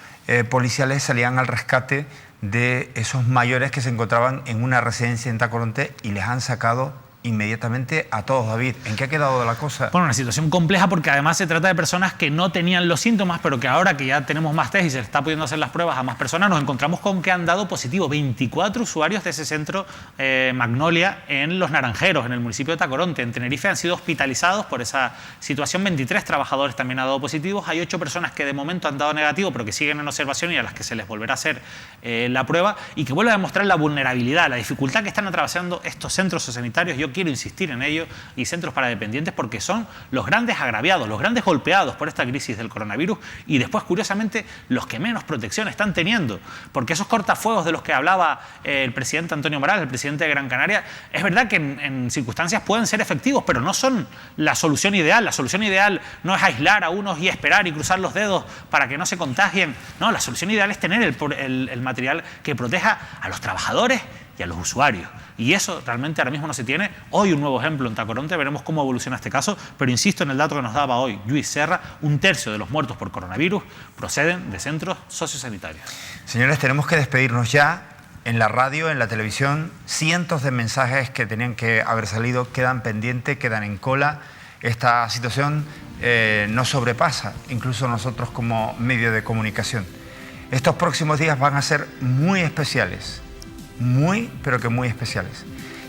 Speaker 1: policiales salían al rescate de esos mayores que se encontraban en una residencia en Tacoronte y les han sacado inmediatamente a todos. David, ¿en qué ha quedado la cosa?
Speaker 3: Bueno, una situación compleja porque además se trata de personas que no tenían los síntomas, pero que ahora que ya tenemos más test y se está pudiendo hacer las pruebas a más personas, nos encontramos con que han dado positivo 24 usuarios de ese centro Magnolia en Los Naranjeros, en el municipio de Tacoronte. En Tenerife han sido hospitalizados por esa situación. 23 trabajadores también han dado positivos. Hay 8 personas que de momento han dado negativo, pero que siguen en observación y a las que se les volverá a hacer la prueba, y que vuelve a demostrar la vulnerabilidad, la dificultad que están atravesando estos centros sociosanitarios. Yo quiero insistir en ello, y centros para dependientes, porque son los grandes agraviados, los grandes golpeados por esta crisis del coronavirus, y después, curiosamente, los que menos protección están teniendo, porque esos cortafuegos de los que hablaba el presidente Antonio Morales, el presidente de Gran Canaria, es verdad que en circunstancias pueden ser efectivos, pero no son la solución ideal. La solución ideal no es aislar a unos y esperar y cruzar los dedos para que no se contagien. No, la solución ideal es tener el material que proteja a los trabajadores y a los usuarios. Y eso realmente ahora mismo no se tiene. Hoy un nuevo ejemplo en Tacoronte, veremos cómo evoluciona este caso, pero insisto en el dato que nos daba hoy Lluís Serra: 1/3 de los muertos por coronavirus proceden de centros sociosanitarios.
Speaker 1: Señores, tenemos que despedirnos ya. En la radio, en la televisión, cientos de mensajes que tenían que haber salido quedan pendientes, quedan en cola. Esta situación nos sobrepasa, incluso nosotros como medio de comunicación. Estos próximos días van a ser muy especiales. Muy, pero que muy especiales.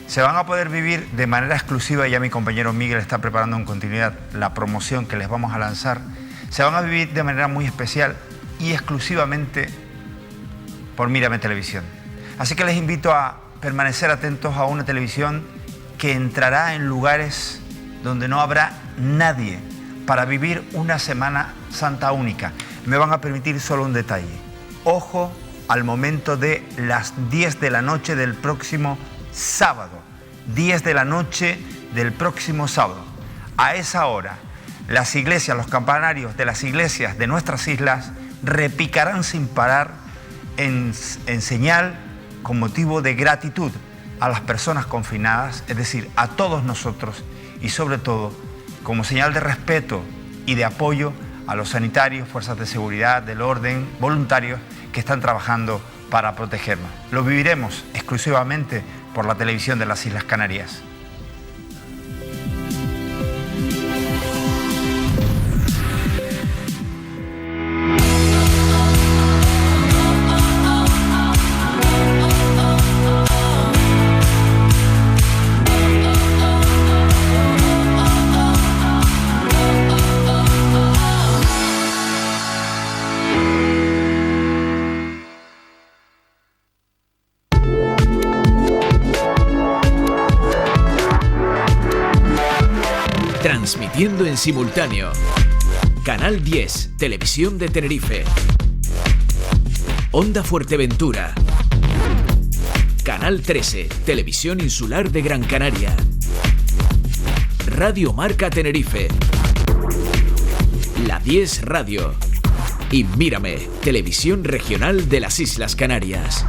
Speaker 1: Se van a poder vivir de manera exclusiva, ya mi compañero Miguel está preparando en continuidad la promoción que les vamos a lanzar. Se van a vivir de manera muy especial y exclusivamente por Mírame Televisión. Así que les invito a permanecer atentos a una televisión que entrará en lugares donde no habrá nadie para vivir una Semana Santa única. Me van a permitir solo un detalle. Ojo al momento de las 10 de la noche del próximo sábado. 10 de la noche del próximo sábado. A esa hora, las iglesias, los campanarios de las iglesias de nuestras islas repicarán sin parar en señal, con motivo de gratitud a las personas confinadas, es decir, a todos nosotros, y sobre todo como señal de respeto y de apoyo a los sanitarios, fuerzas de seguridad, del orden, voluntarios que están trabajando para protegernos. Lo viviremos exclusivamente por la televisión de las Islas Canarias.
Speaker 2: Transmitiendo en simultáneo. Canal 10, Televisión de Tenerife. Onda Fuerteventura. Canal 13, Televisión Insular de Gran Canaria. Radio Marca Tenerife. La 10 Radio. Y Mírame, Televisión Regional de las Islas Canarias.